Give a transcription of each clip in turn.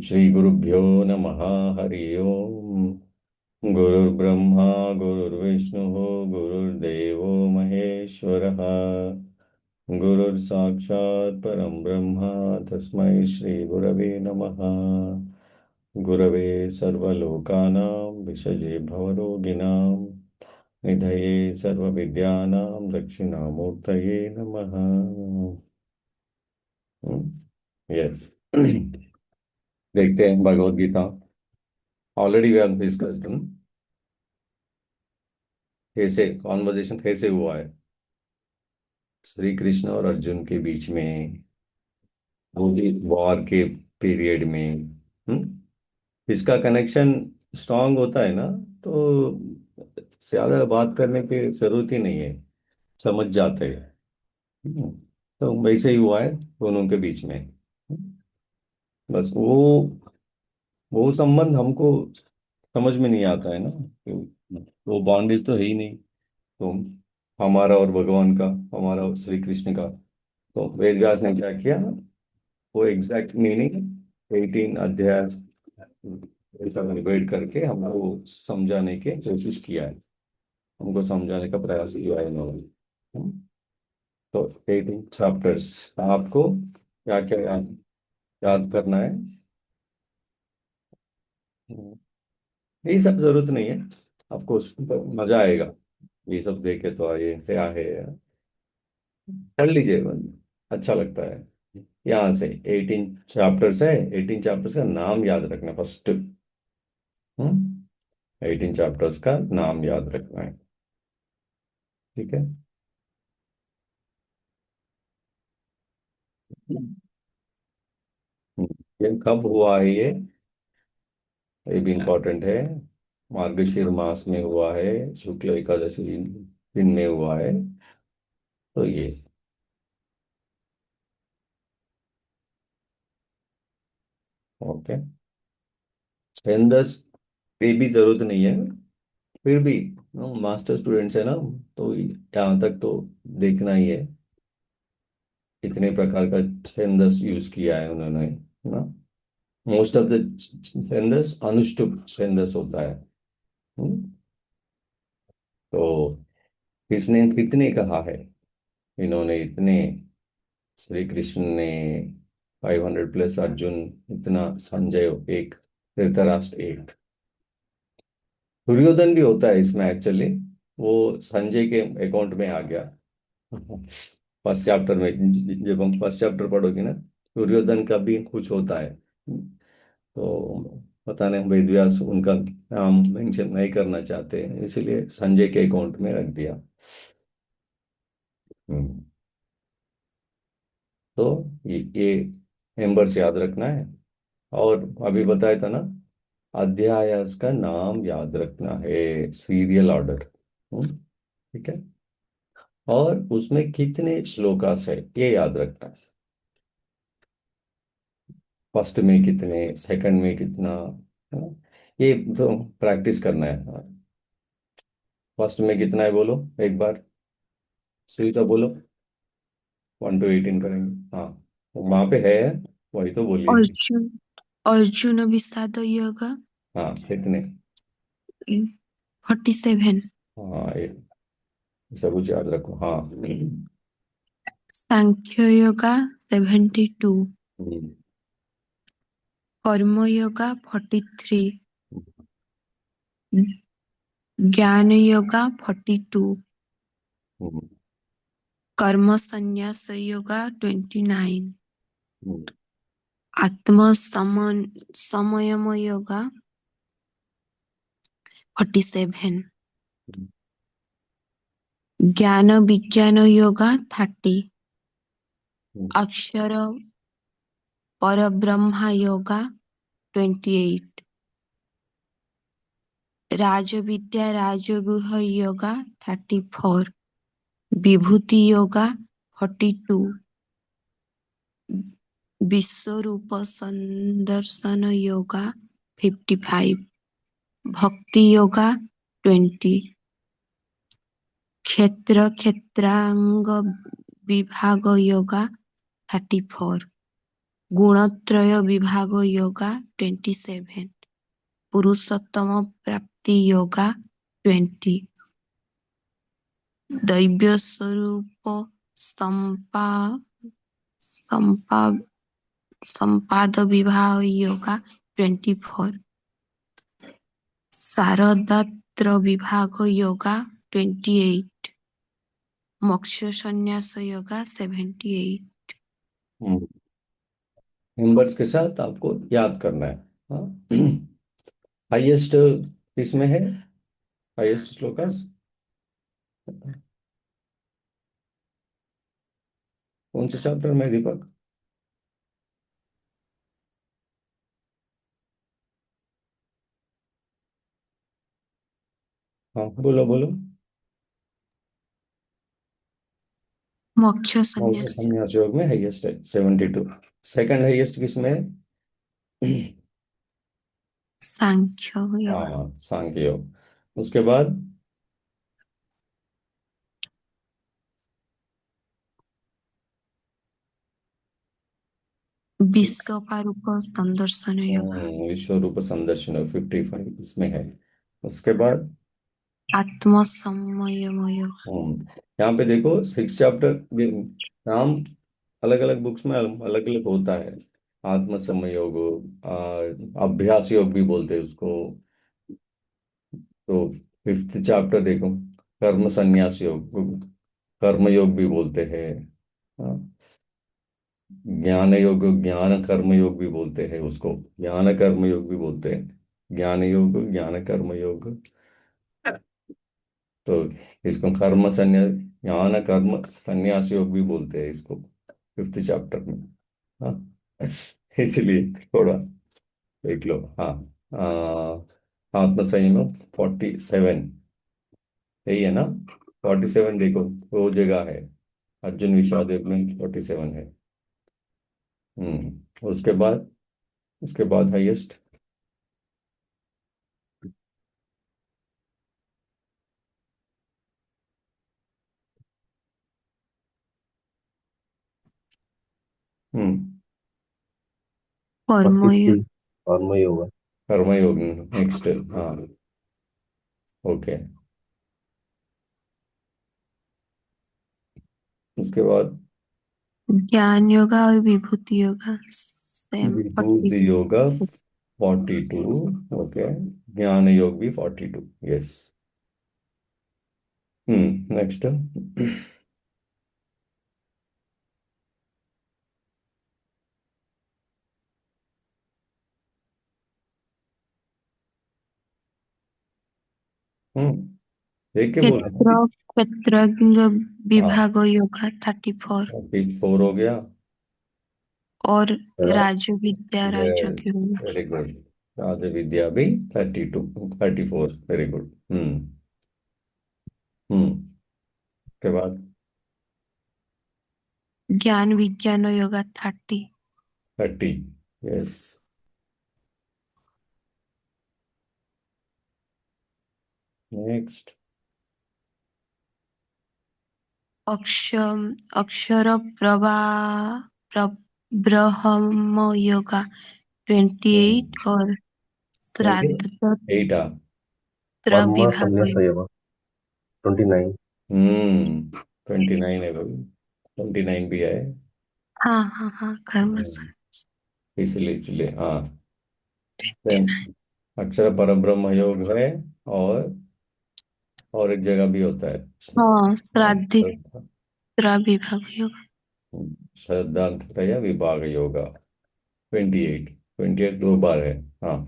श्री गुरुभ्यो नमः। हरि ओम। गुरुर्ब्रह्मा गुरुर्विष्णु गुरुर्देवो महेश्वरः। गुरुर्साक्षात् परं ब्रह्म तस्मै श्री गुरवे नमः। गुरवे सर्वलोकानां विषये भवरोगिणां निधये सर्वविद्यानां दक्षिणामूर्तये नमः। यस। देखते हैं Bhagavad Gita. Already we have discussed कैसे कॉन्वर्जेशन कैसे हुआ है श्री कृष्ण और अर्जुन के बीच में, वो भी वॉर के पीरियड में। इसका कनेक्शन स्ट्रांग होता है ना, तो ज्यादा बात करने की जरूरत ही नहीं है, समझ जाते हैं। हम्म, तो वैसे ही हुआ है दोनों के बीच में। बस वो संबंध हमको समझ में नहीं आता है ना, वो बॉन्डेज तो है ही नहीं। तो हमारा और भगवान का, हमारा और श्री कृष्ण का, तो वेद व्यास ने क्या किया, वो एग्जैक्ट मीनिंग 18 अध्याय ऐसा डिवाइड करके हमको समझाने की कोशिश किया है, हमको समझाने का प्रयास किया है इन्होंने। तो 18 चैप्टर्स आपको क्या क्या याद करना है। ये सब जरूरत नहीं है, ऑफ कोर्स मजा आएगा ये सब देखे, तो ये क्या है कर लीजिए, अच्छा लगता है। यहाँ से 18 चैप्टर्स है, 18 चैप्टर्स का नाम याद रखना फर्स्ट। 18 चैप्टर्स का नाम याद रखना है, ठीक है। ये कब हुआ है ये भी इम्पोर्टेंट है। मार्गशीर मास में हुआ है, शुक्ल एकादशी दिन में हुआ है। तो ये ओके। छंदस पे भी जरूरत नहीं है, फिर भी मास्टर स्टूडेंट्स है ना, तो यहाँ तक तो देखना ही है। कितने प्रकार का छंदस यूज किया है उन्होंने ना। मोस्ट ऑफ द छंदस अनुष्टुप छंदस होता है। हम्म, तो किसने कितने कहा है, इन्होंने इतने, श्री कृष्ण ने 500 प्लस, अर्जुन इतना, संजय एक, धृतराष्ट्र एक। दुर्योधन भी होता है इसमें एक्चुअली, वो संजय के अकाउंट में आ गया। फर्स्ट चैप्टर में, जब हम फर्स्ट चैप्टर पढ़ोगे ना, दुर्योधन का भी कुछ होता है। तो पता नहीं वेद व्यास उनका नाम मेंशन नहीं करना चाहते हैं, इसलिए संजय के अकाउंट में रख दिया। हम्म, तो ये नंबर्स याद रखना है। और अभी बताया था ना, अध्याय का नाम याद रखना है, सीरियल ऑर्डर। ठीक है। और उसमें कितने श्लोकास है ये याद रखना है, फर्स्ट में कितने, सेकंड में कितना, है ना? ये तो प्रैक्टिस करना है। फर्स्ट में कितना है बोलो एक बार, सुई बोलो। 1 to 18 करेंगे, हाँ वहां पे है, वही तो बोलिए। अर्जुन अर्जुन विषाद योग हाँ कितने, 47। हाँ ये सब कुछ याद रखो, हाँ। सांख्य योगा 72। हम्म, कर्म योगा 43। ज्ञान योगा 42। हम्म, कर्म संन्यास योगा 29। हम्म, आत्म समयम योगा 47। ज्ञान विज्ञान योगा 30। हम्म, अक्षर परब्रह्म योगा 28। राजविद्या राजगुह योगा 34। विभूति योगा 42। विश्वरूप संदर्शन योगा 55। भक्ति योगा 20। क्षेत्र क्षेत्रांग विभाग योगा 34। गुणत्रय विभाग योगा 27, पुरुषोत्तम प्राप्ति योगा 20, दैव्य स्वरूप संपा संपा संपाद विभाग योगा 24, शारदात्र विभाग योगा 28, मोक्ष संन्यास योगा 78। नंबर्स के साथ आपको याद करना है। हाँ। हाईएस्ट इसमें है, हाईएस्ट श्लोकास कौन से चैप्टर में है, दीपक? हाँ बोलो बोलो। मोक्ष मौर्य संन्यास संन्यास योग में हाईएस्ट है 72। सेकंड हाईएस्ट किसमें है? सांख्य योगा हाँ, सांख्य योग। उसके बाद विश्व का रूप संदर्शन योगा विश्व रूप संदर्शन 55 इसमें है। उसके बाद आत्म संयम योगा यहाँ पे देखो 6 चैप्टर नाम अलग अलग बुक्स में अलग अलग होता है। आत्म संयोग, अभ्यास योग भी बोलते हैं उसको। तो 5th चैप्टर देखो, कर्म संन्यास योग, कर्म योग भी बोलते हैं। हाँ, ज्ञान योग, ज्ञान कर्म योग भी बोलते हैं उसको, ज्ञान कर्म योग भी बोलते हैं। ज्ञान योग, ज्ञान कर्म योग। तो इसको कर्म संन्यास, ज्ञान कर्म संन्यास योग भी बोलते हैं इसको 5th चैप्टर में। हाँ। इसलिए थोड़ा देख लो। हाँ। आत्म संयम 47, यही है ना? 47 देखो, वो जगह है, अर्जुन विषाद योग में 47 है। उसके बाद हाईएस्ट हम्म कर्म 43 योग कर्मयोग। कर्मयोग नेक्स्ट। हाँ, ओके। उसके बाद ज्ञान योगा और विभूति योगा सेम विभूति योगा 42, ओके। ज्ञान योग भी 42, यस। नेक्स्ट। देख के बोलना। क्षेत्र क्षेत्रज्ञ हाँ, विभाग योगा 34 54 हो गया। और हाँ, राज विद्या राजयोग यस, योगा वेरी गुड। राज विद्या भी 32, 34, वेरी गुड। के बाद ज्ञान विज्ञान योगा 30 30, यस। नेक्स्ट। अक्ष अक्षर प्रभा ब्रह्म योगा 28 और श्राद्ध 28। कर्म विभाग संन्यास योगा। योग 29। 29 है भाई, 29 भी है। हाँ हाँ हाँ कर्म हम्म, इसलिए हाँ। Then 29 अक्षर परब्रह्म योग है। और और एक जगह भी होता है इसमें। हाँ हाँ, श्राद्धित्र विभाग योगा श्रद्धांत या विभाग योगा 28, 28 दो बार है। हाँ।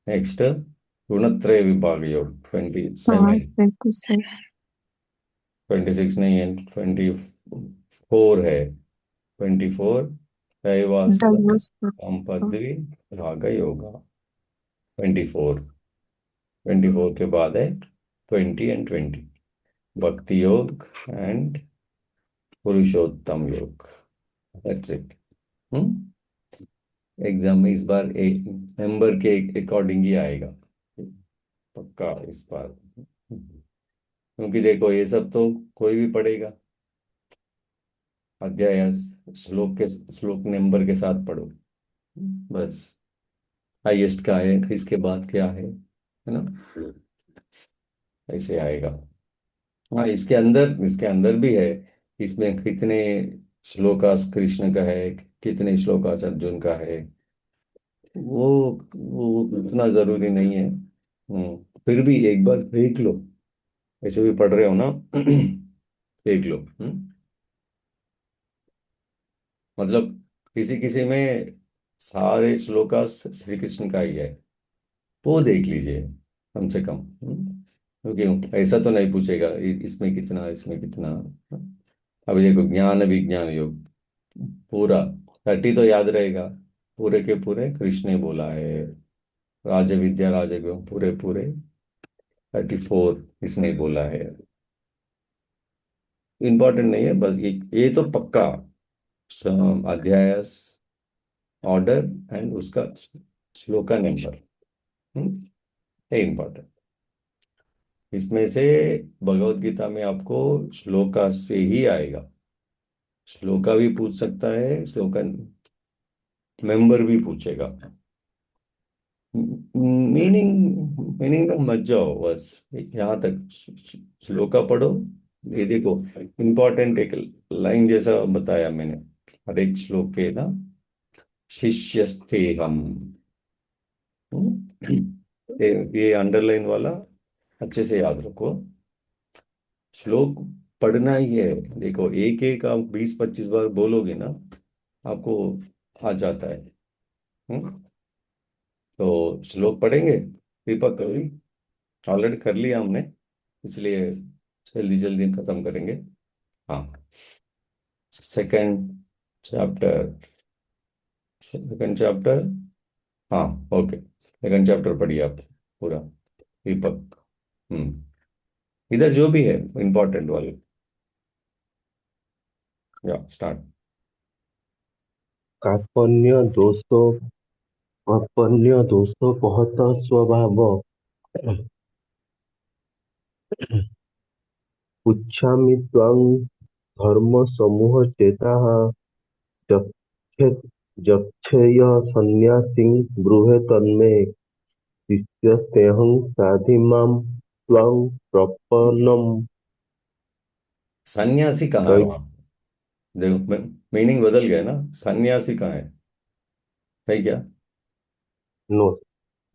नेक्स्ट, गुणत्रय विभाग योग हाँ 27। 27 26 नहीं है, 24 है। 24 दैवासुर दैव संपद्वी भाग योगा 24। 24 के बाद है 20 and 20, भक्ति योग एंड पुरुषोत्तम योग। That's it. हम्म एग्जाम में इस बार एक नंबर के अकॉर्डिंग ही आएगा, पक्का इस बार। क्योंकि देखो ये सब तो कोई भी पढ़ेगा, अध्याय श्लोक नंबर के साथ पढ़ो बस। हाईएस्ट का है, इसके बाद क्या है ना, ऐसे आएगा। हाँ, इसके अंदर भी है। इसमें कितने श्लोकास कृष्ण का है, कितने श्लोकास अर्जुन का है, वो वो उतना जरूरी नहीं है। फिर भी एक बार देख लो, ऐसे भी पढ़ रहे हो ना। देख लो। मतलब किसी किसी में सारे श्लोकास श्री कृष्ण का ही है, वो देख लीजिए कम से कम। क्योंकि ऐसा तो नहीं पूछेगा इसमें कितना, इसमें कितना। अभी देखो, ज्ञान विज्ञान योग पूरा 30 तो याद रहेगा, पूरे के पूरे कृष्ण ने बोला है। राज विद्या राजयोग पूरे पूरे 34 इसने बोला है। इम्पोर्टेंट नहीं है, बस ये तो पक्का अध्याय, ऑर्डर एंड उसका श्लोका नंबर, ये इम्पोर्टेंट। इसमें से भगवत गीता में आपको श्लोका से ही आएगा। श्लोका भी पूछ सकता है, श्लोका मेंबर भी पूछेगा। मीनिंग में मत जाओ बस, यहाँ तक श्लोका पढ़ो। ये देखो, इम्पोर्टेंट एक लाइन जैसा बताया मैंने, हर एक श्लोक के ना, शिष्यस्ते हम। ये अंडरलाइन वाला अच्छे से याद रखो। श्लोक पढ़ना ही है। देखो, एक एक आप 20-25 बार बोलोगे ना, आपको आ जाता है। हम्म? तो श्लोक पढ़ेंगे, दीपक कभी ऑलरेडी कर लिया हमने, इसलिए जल्दी जल्दी खत्म करेंगे। हाँ, सेकंड चैप्टर, सेकंड चैप्टर। हाँ, ओके, सेकंड चैप्टर पढ़िए आप पूरा, दीपक। इधर जो भी है इंपॉर्टेंट वाले, या स्टार्ट। कार्पण्य दोष कार्पण्य दोष बहुत स्वभाव पुच्छामि त्वां धर्म समूह चेताः जक्षे जक्षेय सन्यासिं ब्रूहे तन्मे शिष्यस्तेऽहं साधिमां त्वां प्रपन्नम् सन्यासी कहाँ है वहां? देखो, मीनिंग बदल गया ना, सन्यासी कहाँ है क्या? नो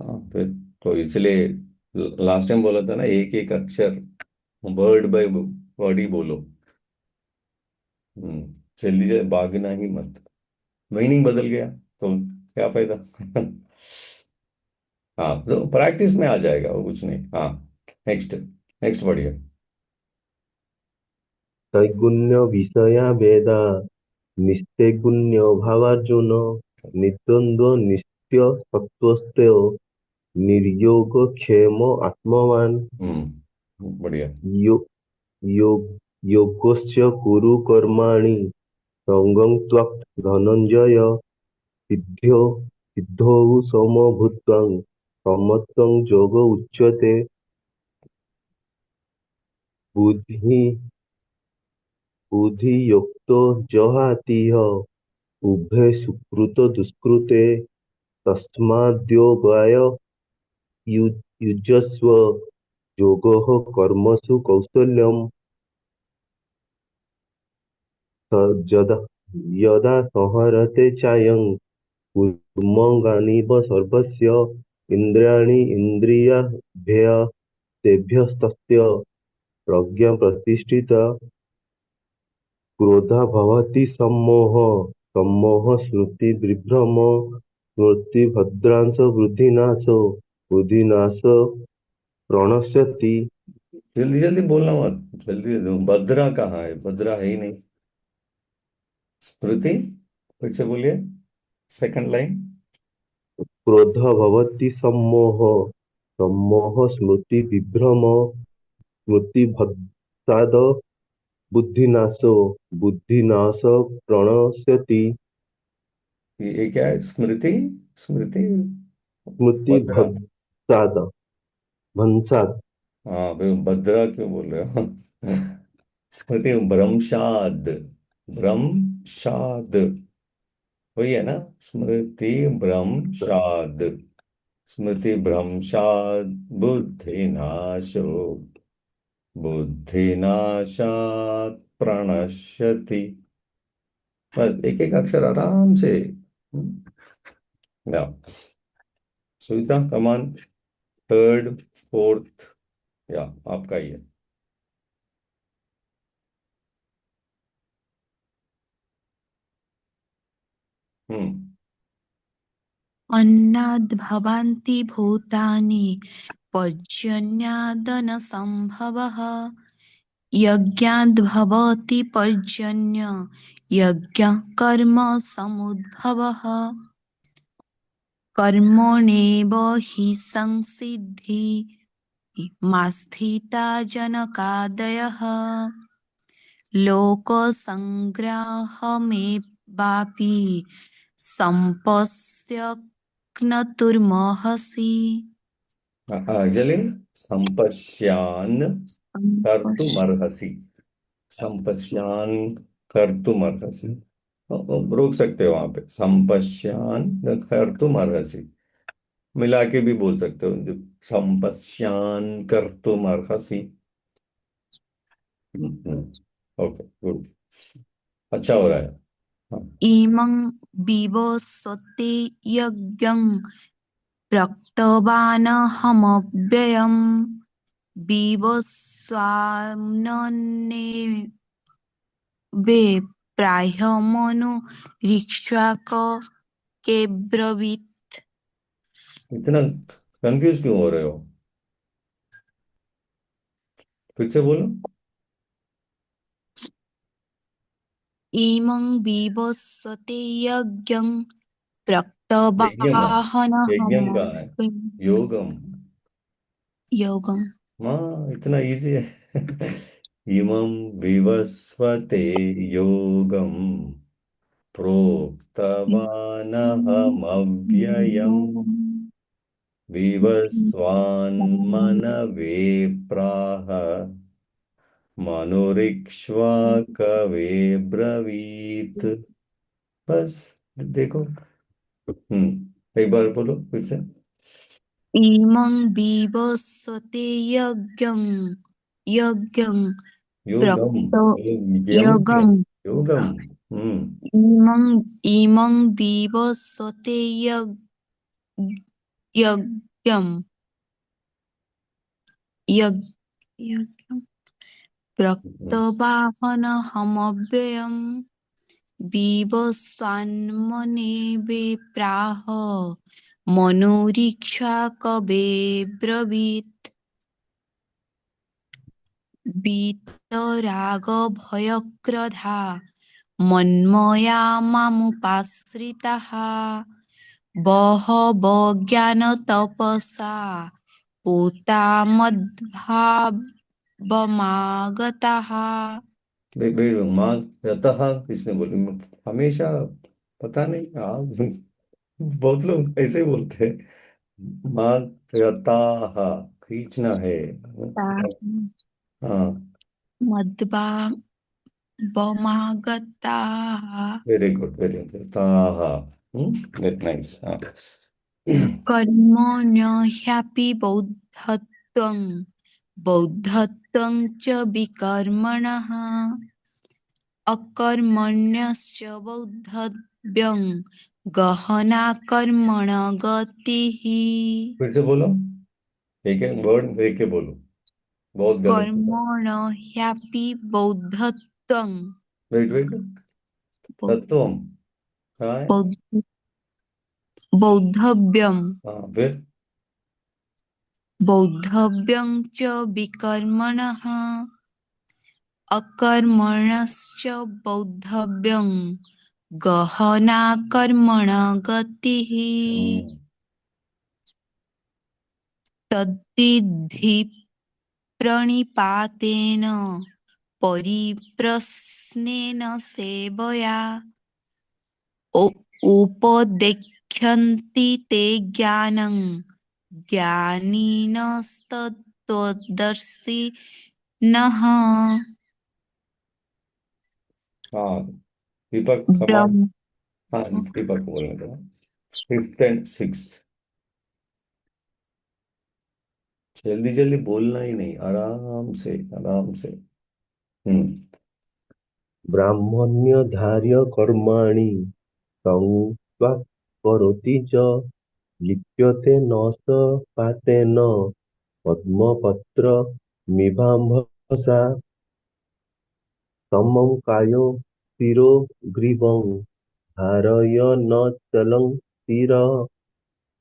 हाँ, फिर तो इसलिए लास्ट टाइम बोला था ना, एक एक अक्षर वर्ड बाय वर्ड ही बोलो। जल्दी से भागना ही मत, मीनिंग बदल गया तो क्या फायदा। हाँ, तो प्रैक्टिस में आ जाएगा वो, कुछ नहीं। हाँ, नेक्स्ट, नेक्स्ट बढ़िया। त्रैगुण्य विषया वेदा निस्तेगुण्य भावार्जुन निर्द्वन्द्व नित्य सत्त्वस्तेय निर्योग क्षेम आत्मवान् बढ़िया। यो योग योगस्य कुरु कर्माणि सङ्गं त्वक् धनञ्जय सिद्ध्यो सिद्धौ समभूत्वां समत्वं योग उच्यते बुद्धि बुद्धियुक्तो जहातीह उभे सुकृत दुष्कृते तस्माद्योगाय युजस्व योगः कर्मसु कौशल्यम् यदा यदा संहरते चायं कुर्मङ्गानिव सर्वस्य इन्द्रियाणि इन्द्रियाभ्यः तेभ्यस्तस्य प्रज्ञा प्रतिष्ठिता क्रोधा भवति सम्मोह सम्मोह स्मृतिविभ्रम स्मृतिभद्रांश बुद्धिनाशो बुद्धिनाश प्रणश्यति जल्दी जल्दी बोलना मत, जल्दी भद्रा कहाँ है? भद्रा है ही नहीं। स्मृति, फिर से बोलिए, सेकंड लाइन। क्रोध भवति सम्मोह सम्मोह स्मृतिविभ्रम स्मृतिभ्रष्टाद बुद्धिनाशो बुद्धिनाश प्रणश्यति ये क्या है? स्मृति, स्मृति भद्रा। स्मृतिभ्रष्टाद भंसाद हाँ भाई, भद्रा क्यों बोल रहे हो? स्मृति भ्रमशाद। भ्रमशाद, वही है ना? स्मृति भ्रमशाद, स्मृति भ्रमशाद बुद्धिनाशो, बुद्धिनाशात् प्रणश्यति। बस एक एक अक्षर आराम से। या सुविधा कमान, थर्ड फोर्थ, या आपका ही है। हम्म। अन्नाद् भवन्ति भूतानि पर्जन्यादन संभवः यज्ञाद् भवति पर्जन्य यज्ञः कर्म समुद्भवः कर्मणेव हि संसिद्धिः मास्थिता जनकादयः लोकसङ्ग्रहमेवापि सम्पश्यन्नतुर्महसि। जले संपश्यान कर्तुमर्हसि, संपश्यान कर्तुमर्हसि। रोक सकते हो वहां पे, संपश्यान कर्तुमर्हसि। मिला के भी बोल सकते हो, जो संपश्यान कर्तुमर्हसि। ओके, गुड, अच्छा हो रहा है। हाँ। इमं विवस्वते यज्ञं प्रक्तवानहमव्ययम् विवस्वान्नने वे प्राह्यमनु ऋक्ष्वाक के ब्रवीत्। इतना कंफ्यूज क्यों हो रहे हो? फिर से बोलो। इमं विवस्वते यज्ञं यज्ञम, यज्ञम कहाँ है? प्रक्तवानहमव्ययम् योगम। योगम्। हाँ, इतना इजी है। इमं विवस्वते योगम प्रोक्तवानहमव्ययम् विवस्वान्मनवे प्राह मनुरिक्ष्वाकवे ब्रवीत। बस, देखो। एक बार बोलो फिर से। इमं विवस्वते यज्ञं योगम, प्रक्त यम क्यों? यज्ञं योगम। हम्म। इमं विवस्वते यज्ञं यज्ञं प्रक्तवाहनहमव्ययम् विवस्वान्मनेवे प्राह मनोरीक्षा कवे ब्रवीत् वीतरागभयक्रोधा मन्मया मामुपाश्रिताः बहवो ज्ञानतपसा पूता मद्भावमागताः। माँ यतः किसने बोली? हमेशा, पता नहीं, आप बहुत लोग ऐसे ही बोलते हैं। माँ यतः, खींचना है। हाँ, मद्भावमागताः वेरी गुड, वेरी गुड, ताः। Very nice. हाँ। कर्मण्यह्यापि बौद्धत्वं बौद्धत्वं च विकर्मणः अकर्मण्यश्च बौद्धव्यं गहना कर्मण गतिः। फिर से बोलो, एक एक वर्ड देख के बोलो, बहुत गलत होता है। कर्मण्यह्यापि बौद्धत्वं वेट वेट, तत्वम कहाँ है? बौद्ध बौद्धव्यं हाँ, फिर? बौद्धव्यं च विकर्मणः अकर्मणश्च बौद्धव्यं गहना कर्मण गतिः। हम्म। तद्विद्धि प्रणिपातेन परिप्रश्नेन सेवया उपदेक्ष्यन्ति ते ज्ञानं ज्ञानिनस्तत्त्वदर्शिनः। हाँ, दीपक कमान। ब्रह्म। हाँ, दीपक को बोलने दो। फिफ्थ एंड सिक्स्थ, जल्दी जल्दी बोलना ही नहीं, आराम से आराम से। हम्म। ब्राह्मण्यधार्य कर्माणि संस्वा करोति च लिप्यते न स पातेन पद्मपत्र मिवाम्भसा समं कायो शिरो ग्रीवं धारयन्नचलं शिरः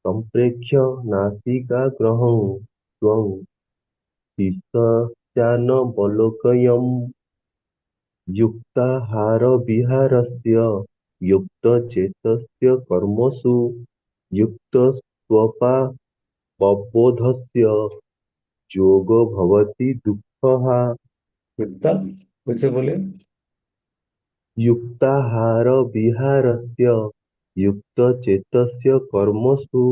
सम्प्रेक्ष्य नासिकाग्रहं त्वं दिशश्चानवलोकयन् युक्ताहारविहारस्य युक्तचेतस्य कर्मसु युक्तस्वभावबोधस्य योगो भवति दुःखः कितना कुछ से बोले? युक्ताहारविहारस्य युक्तचेतस्य कर्मसु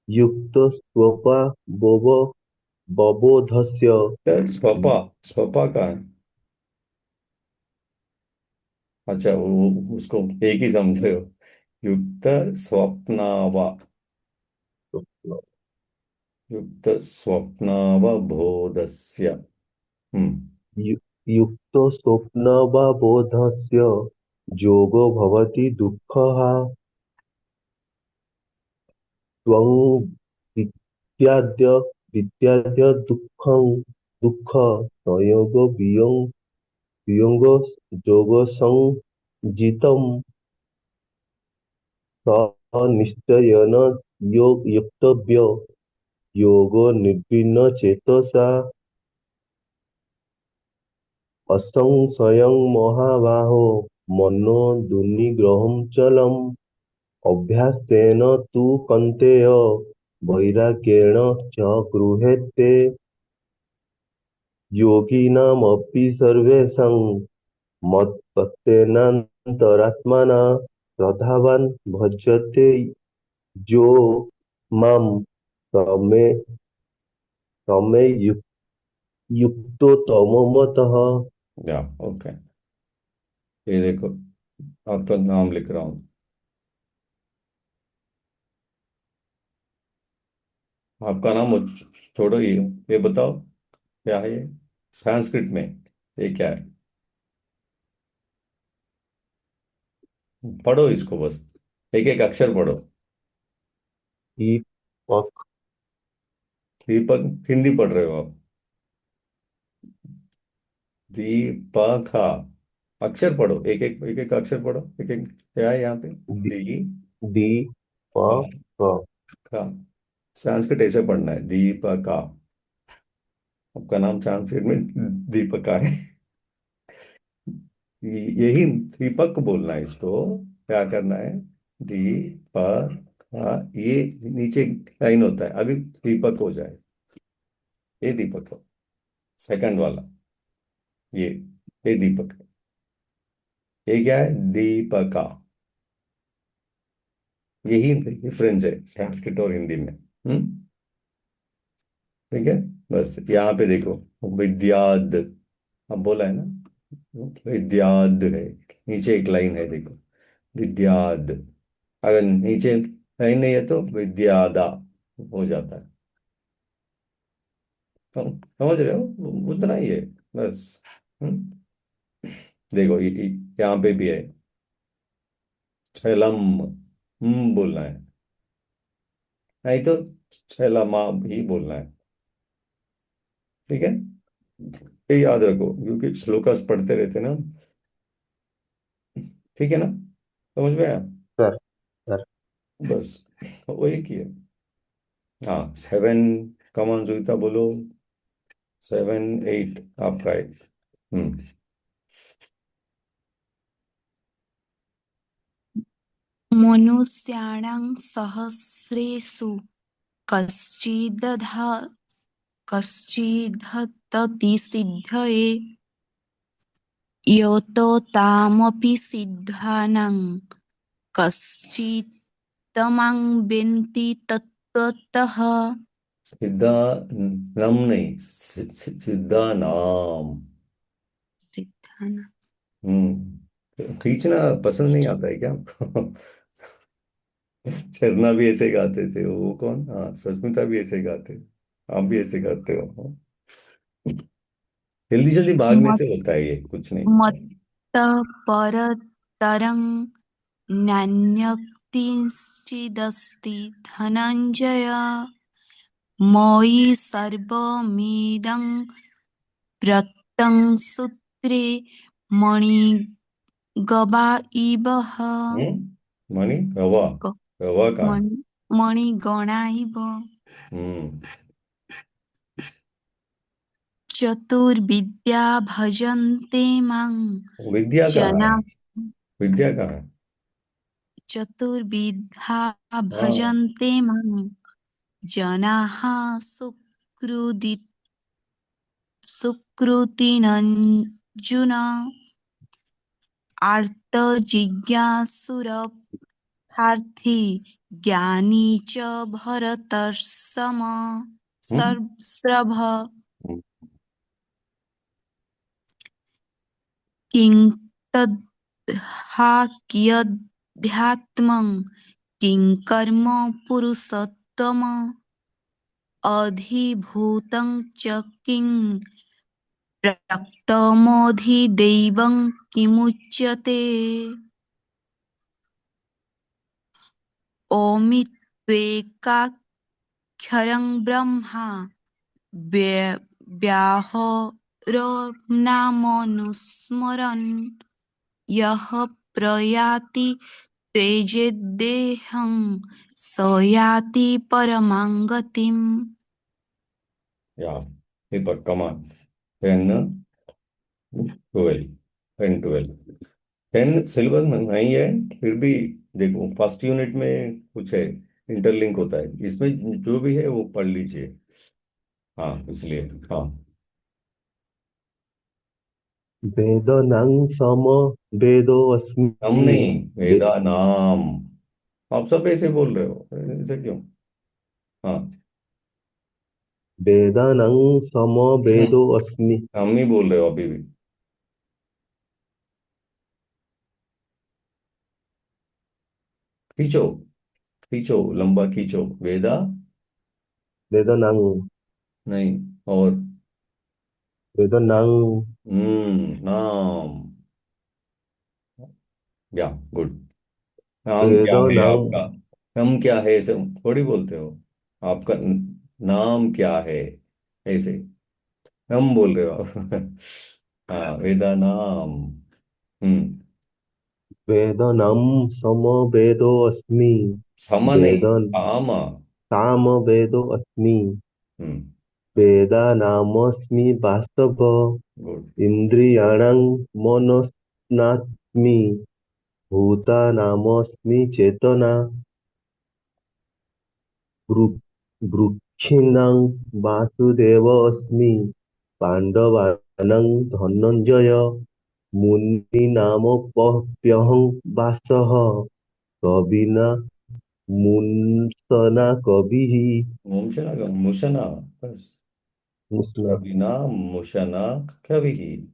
युक्तस्वभावबोधस्य क्या स्वपा, स्वपा का है? अच्छा, उसको एक ही समझे हो। युक्त स्वप्नावा, युक्त स्वप्नावबोधस्य। हम्म। युक्तस्वप्नवबोधस्य योगो भवति दुःखः त्वं विद्याद्य विद्याद्य दुःख संयोग वियोग योगसंजितं स निश्चयेन योक्तव्य योगो निर्विण्ण चेतसा असंशयं महाबाहो मनो दुर्निग्रहं चलम् अभ्यासेन तु कन्तेय वैराग्येण च गृह्यते योगिनामपि सर्वेषां मत्तत्तेनान्तरात्मना श्रद्धावान् भजते यो मां समे समे युक्तो तमो मतः या, ओके। ये देखो, आपका नाम लिख रहा हूँ। आपका नाम छोड़ो, ये बताओ क्या है ये संस्कृत में? ये क्या है? पढ़ो इसको बस, एक एक अक्षर पढ़ो। दीपक दीपक, हिंदी पढ़ रहे हो आप? दीपका, अक्षर पढ़ो, एक एक अक्षर पढ़ो, एक एक। क्या है यहाँ पे? दी दीपक का, संस्कृत ऐसे पढ़ना है, दीपका। आपका नाम संस्कृत में दीपका है। यही दीपक बोलना है इसको। क्या करना है? दीपक, ये नीचे लाइन होता है, अभी दीपक हो जाए। ये दीपक हो, सेकंड वाला। ये ये दीपक है। ये क्या है? दीपका। यही डिफरेंस है संस्कृत और हिंदी में। ठीक है। बस यहाँ पे देखो, विद्याद, अब बोला है ना, विद्याद है। नीचे एक लाइन है, देखो, विद्याद। अगर नीचे लाइन नहीं है तो विद्यादा हो जाता है। समझ रहे हो? उतना ही है बस। हम्म। देखो, यहाँ पे भी है, छलम, बोलना है, नहीं तो छलमा भी बोलना है। ठीक है, ये याद रखो क्योंकि श्लोकास पढ़ते रहते ना। ठीक है ना? समझ में आया? सर सर बस वो एक ही है। हाँ, सेवन, कमान जुईता बोलो। सेवन एट आपका है। हम्म। मनुष्याणां सहस्रेषु कश्चिदधा कश्चिद्धतति सिद्धये यतो तामपि सिद्धानां कश्चित्तमां वेत्ति तत्त्वतः। सिद्धा नम नहीं, सिद्धा नाम। सिद्धानां। हम्म। खींचना पसंद नहीं आता है क्या आपको? चरना भी ऐसे गाते थे, वो कौन, हाँ सस्मिता भी ऐसे गाते, आप भी ऐसे गाते हो। जल्दी जल्दी भागने मत से होता है ये, कुछ मत नहीं। परतरं नान्यक्तिंश्चिदस्ति धनञ्जय मयि सर्वमिदं प्रोक्तं सूत्रे मणिगणा इव मणि हवा, हवा का। मणिगणा इव हम्म। चतुर्विद्या भजन्ते मां विद्या कहाँ जना है? विद्या कहाँ है? चतुर्विधा हाँ। भजन्ते मां जनाः सुकृति सुकृतिनञ्जुन आर्तजिज्ञासुरर्थी ज्ञानी च भरतर्षम हम्म। सर्भ हम्म। किं तद्धा कियध्यात्मं किं कर्म पुरुषोत्तम अधिभूतं च किं प्रक्टमोऽधिदैवं किमुच्यते ओमित्वेकाक्षरं ब्रह्मा व्य- व्याहरन्नामनुस्मरन् यः प्रयाति त्यजेदेहं स याति परमां गतिम् या दीपक कमान। 10, 12, 10, 12। 10 सिलेबस में नहीं है, फिर भी देखो फर्स्ट यूनिट में कुछ है, इंटरलिंक होता है इसमें, जो भी है वो पढ़ लीजिए। हाँ इसलिए, हाँ। वेदनां सम हम वेदोऽस्मि नहीं, वे, वेदा नाम। आप सब ऐसे बोल रहे हो, ऐसे क्यों? हाँ। वेदानां हम्म। समवेदोऽस्मि। हम ही बोल रहे हो अभी भी। खींचो, खींचो लंबा खींचो, वेदा। वेदनां नहीं। और वेदनां नाम। या गुड। नाम क्या है वेदनां आपका? हम क्या है ऐसे थोड़ी बोलते हो। आपका नाम क्या है, ऐसे हम बोल रहे हो आप। हाँ, वेदा नाम। हम्म। वेदनां समवेदोऽस्मि। सम नहीं, वेदन काम। सामवेदोऽस्मि। हम्म। वेदानामस्मि वास्तव। गुड। इन्द्रियाणां मनस्नास्मि। भूतानामस्मि चेतना। वृक्षिणां वासुदेवोऽस्मि। पाण्डवानां धनञ्जय। मुनीनामप्यहं वासः। कविना मुंसना कविः। मुमशना, मुशना, बस। मुस्ना कविना मुशना कवि।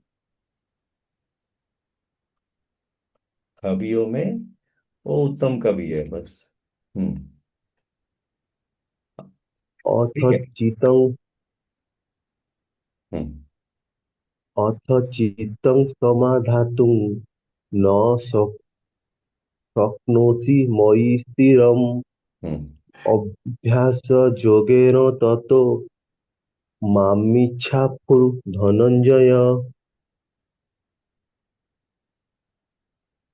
कवियों में वो उत्तम कवि है, बस। हम्म। अथ ठीक है। चितं हम्म। अथ चित्तं समाधातुं न शक्नोषि मयि स्थिरम्। हम्म। अभ्यासयोगेन ततो मामिच्छाप्तु धनञ्जय।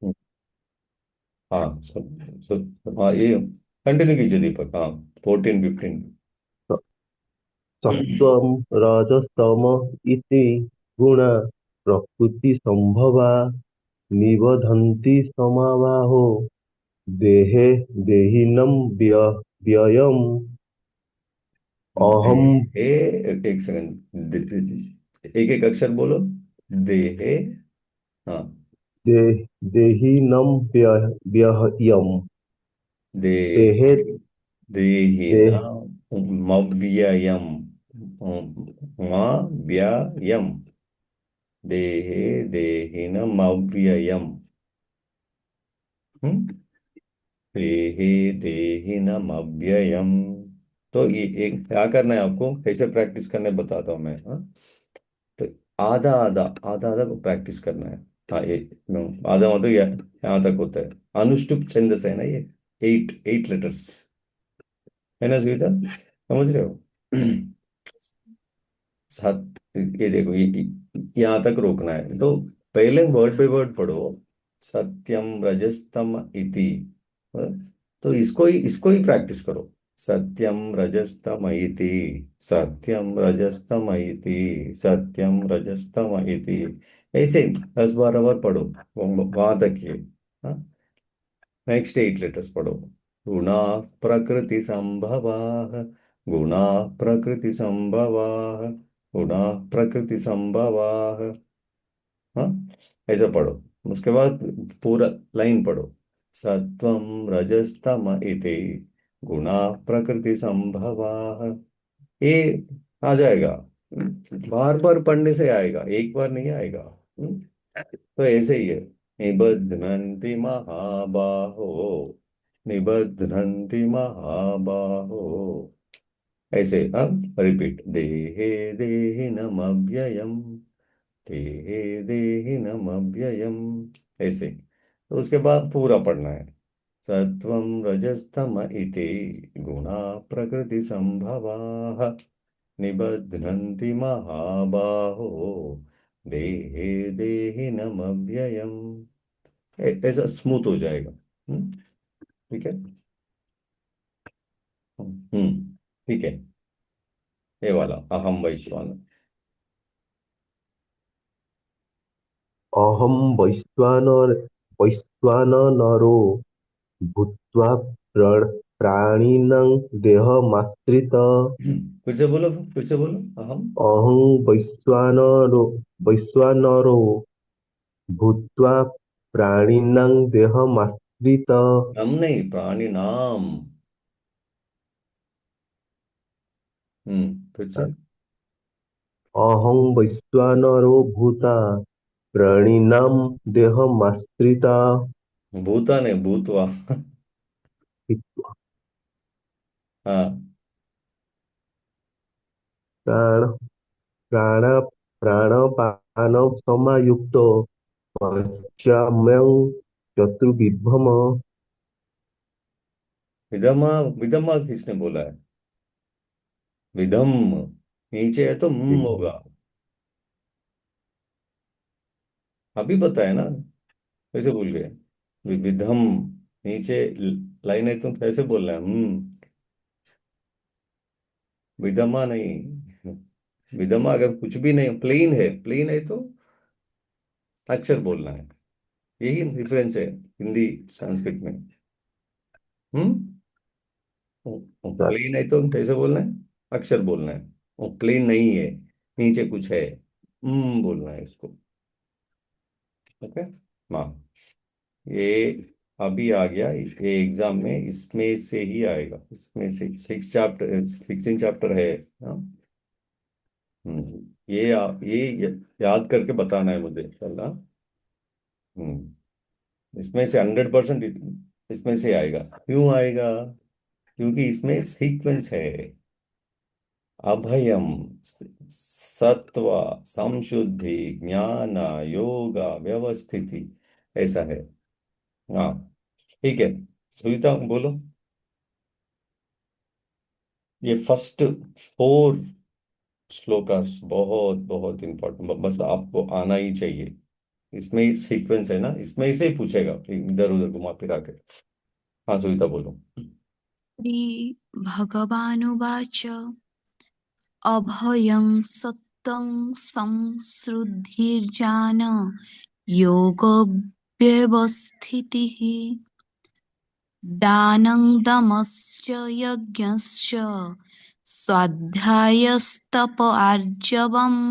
हम्म। हाँ, हाँ ये कंटिन्यू कीजिए दीपक, हाँ। 14, 15। सत्त्वं रजस्तम इति गुणा प्रकृतिसम्भवा निबध्नन्ति समाबाहो देहे देहिनं व्ययम्। दे अहं हे, एक सेकंड, एक एक अक्षर बोलो। दे हे। हाँ। देहिनं व्ययम्। दे देहे देहिना देह मव्ययम, व्ययम। देहे देहिनमव्ययम। हम्म देहे देहिनम अव्ययम। तो ये एक क्या करना है आपको, कैसे प्रैक्टिस करने बताता हूँ मैं, हाँ। तो आधा आधा आधा आधा को प्रैक्टिस करना है। हाँ ये नो, आधा मतलब यहाँ तक होता है। अनुष्टुप छंदस है ना ये, 8 लेटर्स है ना सुविधा, समझ रहे हो? सात, ये देखो यहाँ तक रोकना है, तो पहले वर्ड बाय वर्ड पढ़ो। सत्यम रजस्तम इति, हाँ? तो इसको ही प्रैक्टिस करो। सत्यम रजस्तम इति, सत्यम रजस्तम इति, सत्यम रजस्तम इति। ऐसे 10-12 बार पढ़ो, वहां तक ये, हाँ। नेक्स्ट 8 लेटर्स पढ़ो। गुणा प्रकृति संभवा, गुणा प्रकृति संभवा, गुणा प्रकृति संभवा, हाँ। ऐसा पढ़ो। उसके बाद पूरा लाइन पढ़ो। सत्वम रजस्तम इति, गुणा प्रकृति संभवा। ये आ जाएगा। बार बार पढ़ने से आएगा, एक बार नहीं आएगा। तो ऐसे ही है। निबध्नन्ति महाबाहो, निबध्नन्ति महाबाहो। ऐसे हम रिपीट, देहे देहिनमव्ययम्, देहे देहिनमव्ययम्, ऐसे। तो उसके बाद पूरा पढ़ना है। सत्वं रजस्तम इति, गुणा प्रकृति संभवाः, निबध्नन्ति महाबाहो, देहे देहिनमव्ययम्। ऐसा स्मूथ हो जाएगा। ठीक है। ठीक है। ये वाला अहम वैश्वान। अहं वैश्वानरो भूत्वा प्राणिनां देहमाश्रितः। फिर से बोलो, अहम। अहं वैश्वानरो भूत्वा प्राणिनां देहमाश्रितः। हम नहीं, प्राणी नाम। फिर से। अहं वैश्वानरो भूता प्राणिनां देहमाश्रितः। भूता ने भूतवा। हाँ। प्राण प्राण प्राणपान समायुक्तो पंचम्यं चतुर्विधम। विधमा, विधमा किसने बोला है? विधम, नीचे है तो होगा। अभी बताया ना, कैसे भूल गए? विधम, नीचे लाइन है, तुम कैसे बोल रहे हैं? विधमा नहीं। विधमा अगर कुछ भी नहीं, प्लेन है, प्लेन है तो अक्षर बोलना है। यही डिफरेंस है हिंदी संस्कृत में। हम्म प्लेन है तो कैसे बोलना है? अक्षर बोलना है। वो प्लेन नहीं है, नीचे कुछ है, बोलना है इसको। ओके। हाँ, ये अभी आ गया ये एग्जाम में, इसमें से ही आएगा, इसमें से 16 चैप्टर है। हाँ। ये याद करके बताना है मुझे कल, हाँ। हम्म इसमें से 100% इसमें से आएगा। क्यों आएगा? क्योंकि इसमें सीक्वेंस है। अभयम, सत्व, संशुद्धि, ज्ञान, योग, व्यवस्थिति, ऐसा है। हाँ। ठीक है, सुनीता बोलो। ये फर्स्ट 4 श्लोकास बहुत बहुत इंपॉर्टेंट, बस आपको आना ही चाहिए। इसमें ही सीक्वेंस है ना, इसमें से ही पूछेगा इधर उधर घुमा फिरा के। हाँ सुनीता बोलो। श्रीभगवानुवाच अभयं सत्तं संसृतिर्ज्ञान योगव्यवस्थितिः दानं दमश्च यज्ञश्च स्वाध्यायस्तप आर्जवम्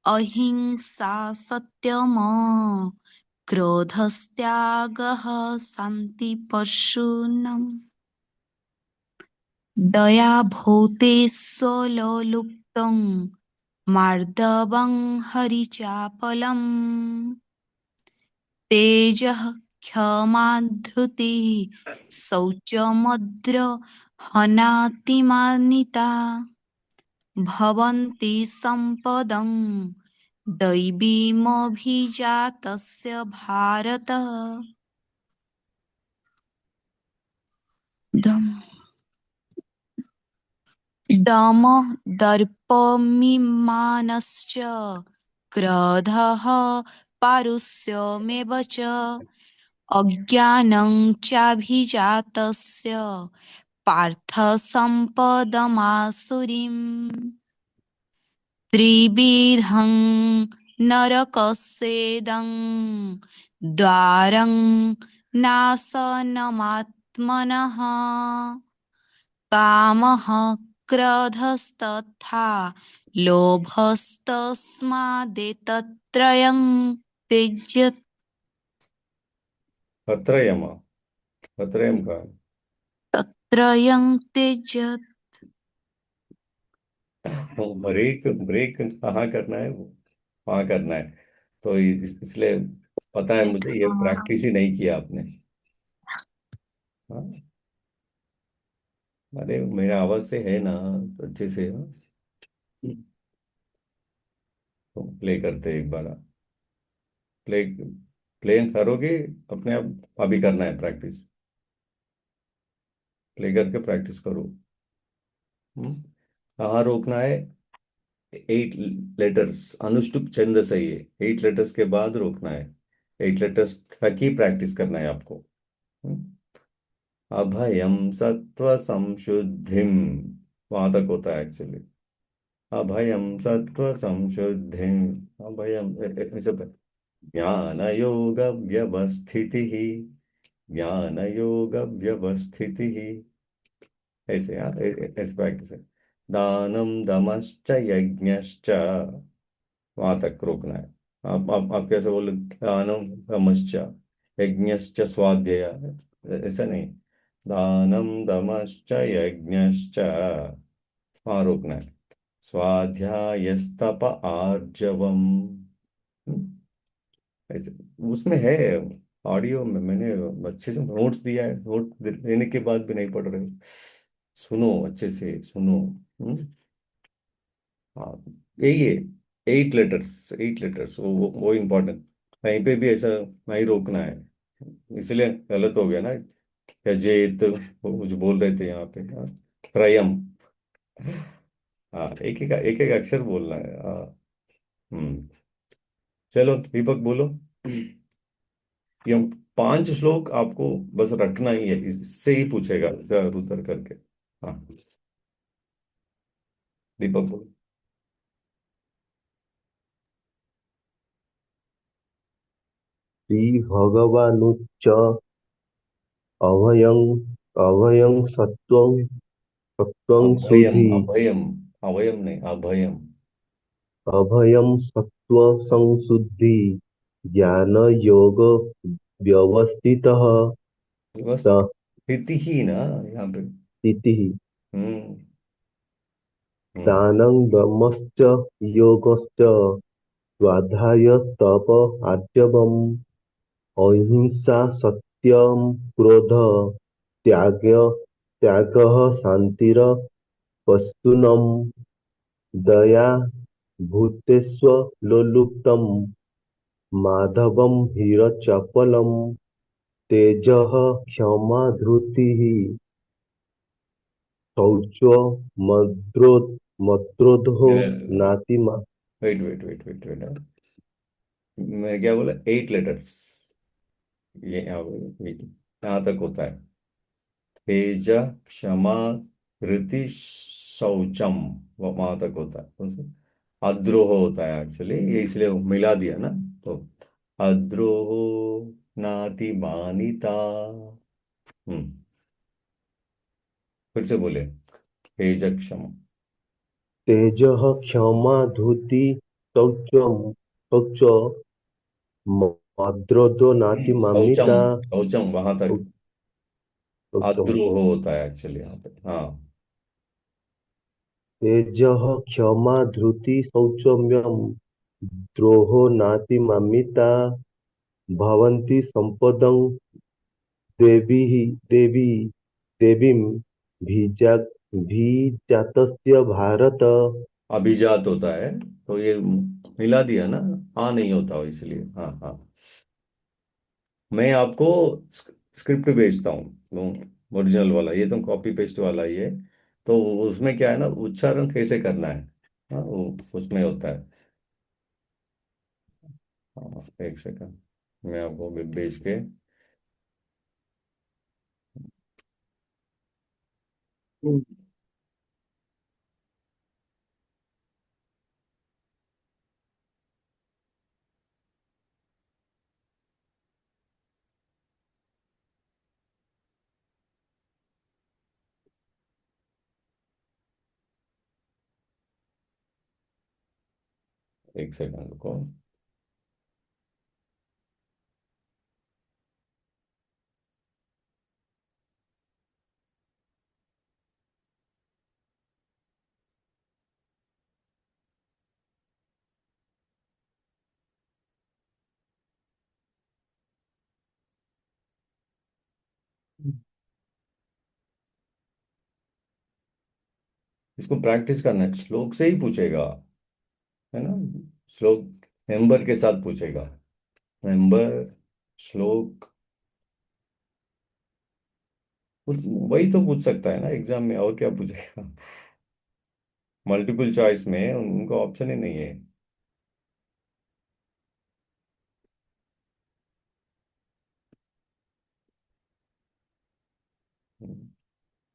अहिंसा सत्यम क्रोधस्त्यागः शान्तिः दया भूतेष्वलोलुप्तं मार्दवं हरिचापलम् तेजः क्षमा धृतिः शौचमद्र हनातिमानिता भवन्ति सम्पदं दैवीमभिजातस्य भारत दमः दर्पमिमानश्च क्रोधः पारुष्यमेव च अज्ञानं चाभिजातस्य पार्थ सम्पदमासुरीम् त्रिविधं नरकस्येदं द्वारं नाशनमात्मनः कामः क्रोधस्तथा लोभस्तस्मादेतत्त्रयं त्यज्यत अत्रयम अत्रयम का त्रयं त्यज्यत। ब्रेक ब्रेक कहाँ करना है, वो वहाँ करना है। तो इसलिए पता है मुझे, ये हाँ, प्रैक्टिस ही नहीं किया आपने। हाँ, अरे मेरे आवाज से है ना, तो अच्छे से। हाँ, तो प्ले करते हैं एक बार। प्ले प्ले करोगे अपने आप, अभी करना है प्रैक्टिस। प्ले करके प्रैक्टिस करो। हम्म? कहाँ रोकना है? 8 लेटर्स, अनुष्टुप छंद सही है, 8 लेटर्स के बाद रोकना है। 8 लेटर्स तक ही प्रैक्टिस करना है आपको। हम्म? अभयम सत्व संशुद्धिम, वहां तक होता है एक्चुअली। अभयम सत्व संशुद्धिम, अभयम ऐसे। ज्ञान योग व्यवस्थिति, ज्ञान योग व्यवस्थिति, ऐसे यार, ऐसे प्रैक्टिस है। दानम दमश्च यज्ञश्च, वहां तक रोकना है। आप कैसे बोले, दानम दमश्च यज्ञश्च स्वाध्याय, ऐसा नहीं। दानम दमश्च यज्ञश्च, वहां रोकना है। स्वाध्यायस्तप आर्जवम, ऐसे उसमें है। ऑडियो में मैंने अच्छे से नोट्स दिया है, नोट देने के बाद भी नहीं पढ़ रहे हो। सुनो, अच्छे से सुनो। हम्म? हाँ, यही है। 8 लेटर्स, 8 लेटर्स, वो इम्पोर्टेंट। कहीं पे भी ऐसा नहीं रोकना है। इसलिए गलत हो गया ना, या जेत, वो मुझे बोल रहे थे यहाँ पे। हाँ, त्रयम। हाँ, एक एक अक्षर बोलना है। हाँ। हम्म। चलो दीपक बोलो। ये 5 श्लोक आपको बस रटना ही है, इससे ही पूछेगा इधर उधर करके। हाँ, दीपक बोलो। श्रीभगवानुच्च अभयं अभयं सत्त्वं सत्त्वं अभयम सुधि अभयम, अभयम नहीं, अभयम। अभयं सत्त्व संशुद्धि ज्ञान योग व्यवस्थितः बस त स्थिति ही ना यहाँ पे। इति हम्म। हम्म। दानं दमश्च योगश्च स्वाध्यायस्तप आर्जवम् अहिंसा सत्यं क्रोध त्याग त्यागः शान्तिरपस्तुनं दया भूतेष्वलोलुप्तं माधवं ह्रीरचापलं तेजः क्षमा धृतिः शौचो मद्रोधो नातिमा wait wait wait wait wait, मैं क्या बोला, 8 लेटर्स, ये यहाँ तक होता है। तेज, क्षमा, धृति, शौचम, वो वहां तक होता है। अद्रोह होता है एक्चुअली, ये इसलिए मिला दिया ना। तो अद्रोह नाति मानिता। हम्म। फिर से बोले, तेज क्षमा। तेजः क्षमा धृति शौच मद्रोधो शौचम, नातिमानिता शौचम वहां तक। शौचम अद्रोह होता है एक्चुअली यहाँ पे। हाँ। तेजः क्षमा धृति शौचम्यम द्रोहो नातिमामिता भवन्ति सम्पदं देवीः देवी देवीं भीजा भीजातस्य भारत। अभिजात होता है, तो ये मिला दिया ना, हाँ नहीं होता इसलिए, हाँ हाँ। मैं आपको स्क्रिप्ट भेजता हूँ, ओरिजिनल वाला, ये तो कॉपी पेस्ट वाला ही है। तो उसमें क्या है ना, उच्चारण कैसे करना है, हाँ वो उसमें होता है। हाँ, एक सेकंड, मैं आपको भेज के। हम्म। एक सेकंड को, इसको प्रैक्टिस करना है, श्लोक से ही पूछेगा, है ना। श्लोक नंबर के साथ पूछेगा, नंबर, श्लोक, वही तो पूछ सकता है ना एग्जाम में, और क्या पूछेगा। मल्टीपल चॉइस में उनको ऑप्शन ही नहीं है।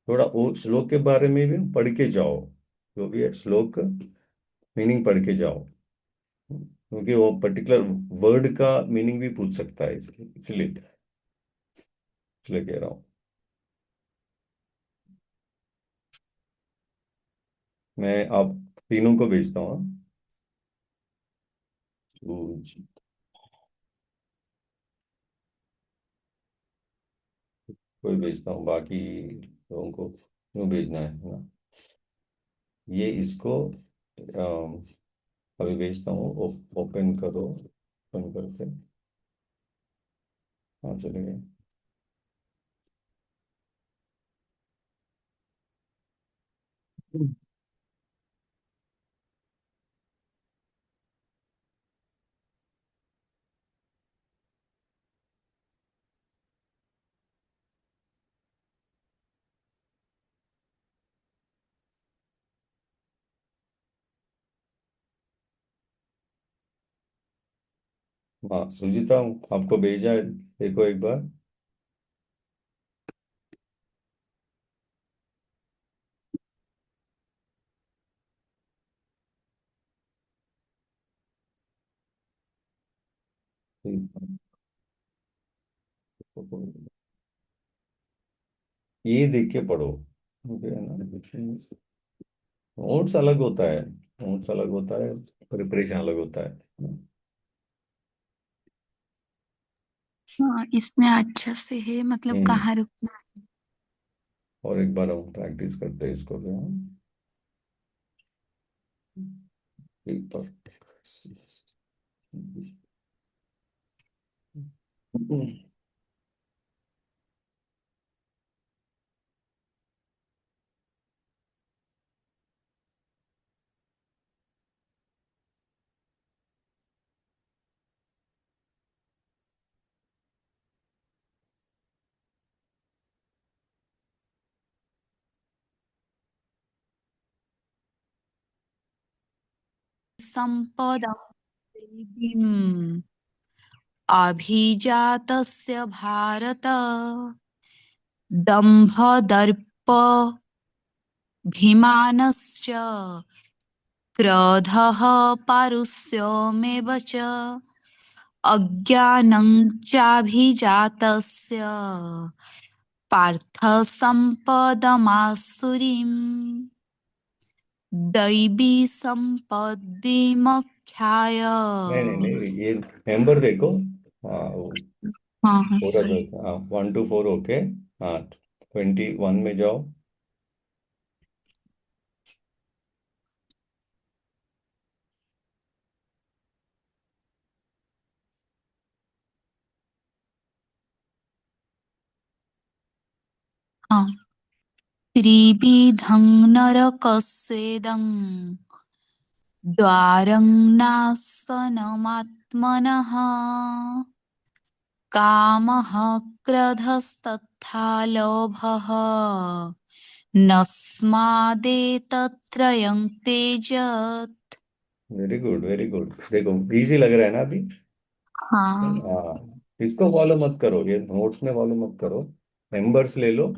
थोड़ा वो श्लोक के बारे में भी पढ़ के जाओ, जो भी है श्लोक मीनिंग पढ़ के जाओ, क्योंकि वो पर्टिकुलर वर्ड का मीनिंग भी पूछ सकता है, इसलिए इसलिए इसलिए कह रहा हूँ। मैं आप तीनों को भेजता हूँ, हाँ? तो कोई भेजता हूँ, बाकी लोगों को क्यों भेजना है ना। ये इसको अभी भेजता हूँ, ओपन करो, ओपन करके, हाँ चले गए। हाँ सुजीता, आपको भेजा है, देखो एक बार। ये देख के पढ़ो, ठीक है ना। नोट्स अलग होता है, नोट्स अलग होता है, प्रिपरेशन अलग होता है। हाँ, इसमें अच्छा से है, मतलब हम्म। कहाँ रुकना है। और एक बार हम प्रैक्टिस करते हैं इसको भी, हाँ। पेपर, संपदं देवीम् अभिजातस्य भारत दम्भदर्पभिमानश्च क्रोधः पारुष्यमेव च अज्ञानं चाभिजातस्य पार्थ सम्पदमासुरीम् दैवी सम्पद्विमोक्षाय। नहीं नहीं नहीं, ये नंबर देखो, हाँ वो हाँ हाँ पूरा सही। दो, हाँ 1 to 4, ओके। हाँ 21 में जाओ। हाँ। त्रिविधं नरकस्येदं द्वारं नाशनमात्मनः कामः क्रोधस्तथा लोभः नस्मादेतत्त्रयं त्यजेत्। Very good, very good. देखो इजी लग रहा है ना अभी? हाँ। हाँ, इसको फॉलो मत करो, ये नोट्स में फॉलो मत करो। मेंबर्स ले लो,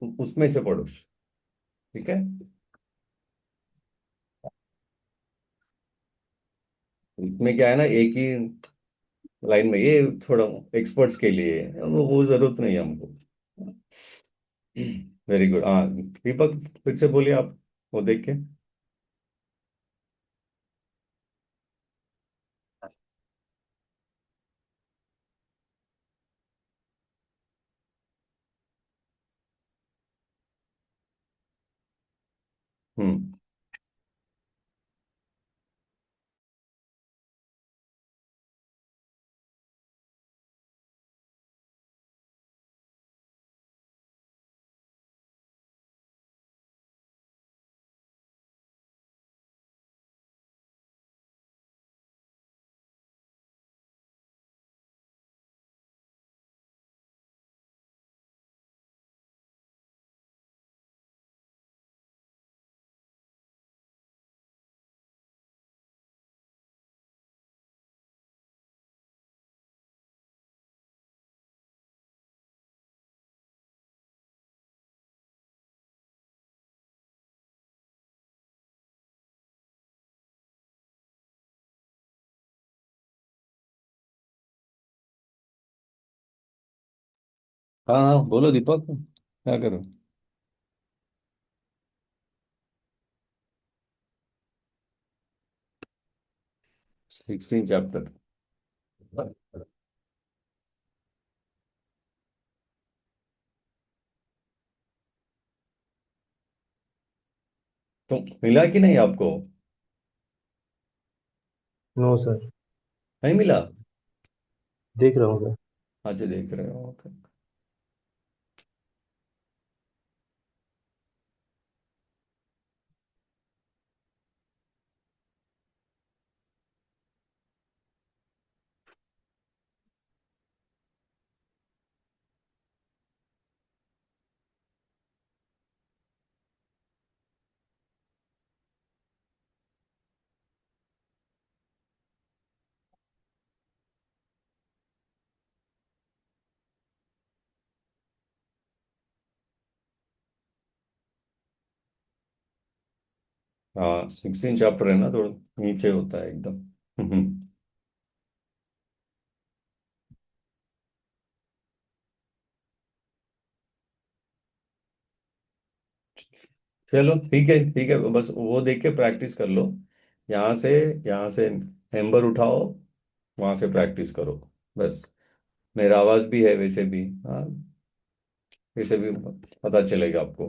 उसमें से पढ़ो। ठीक है? इसमें क्या है ना, एक ही लाइन में ये थोड़ा एक्सपर्ट्स के लिए है, वो जरूरत नहीं है हमको। Very good. हाँ दीपक, फिर से बोलिए आप, वो देख के। हम्म। हाँ हाँ, बोलो दीपक, क्या करो? 16 चैप्टर। तो मिला कि नहीं आपको? No sir. नहीं मिला? देख रहा हूँ सर। अच्छा, देख रहे हो, ओके। हाँ 16 चैप्टर है ना, थोड़ा नीचे होता है एकदम। चलो ठीक है, ठीक है, बस वो देख के प्रैक्टिस कर लो। यहाँ से यहाँ से एम्बर उठाओ, वहां से प्रैक्टिस करो, बस। मेरा आवाज भी है वैसे भी, हाँ, वैसे भी पता चलेगा आपको।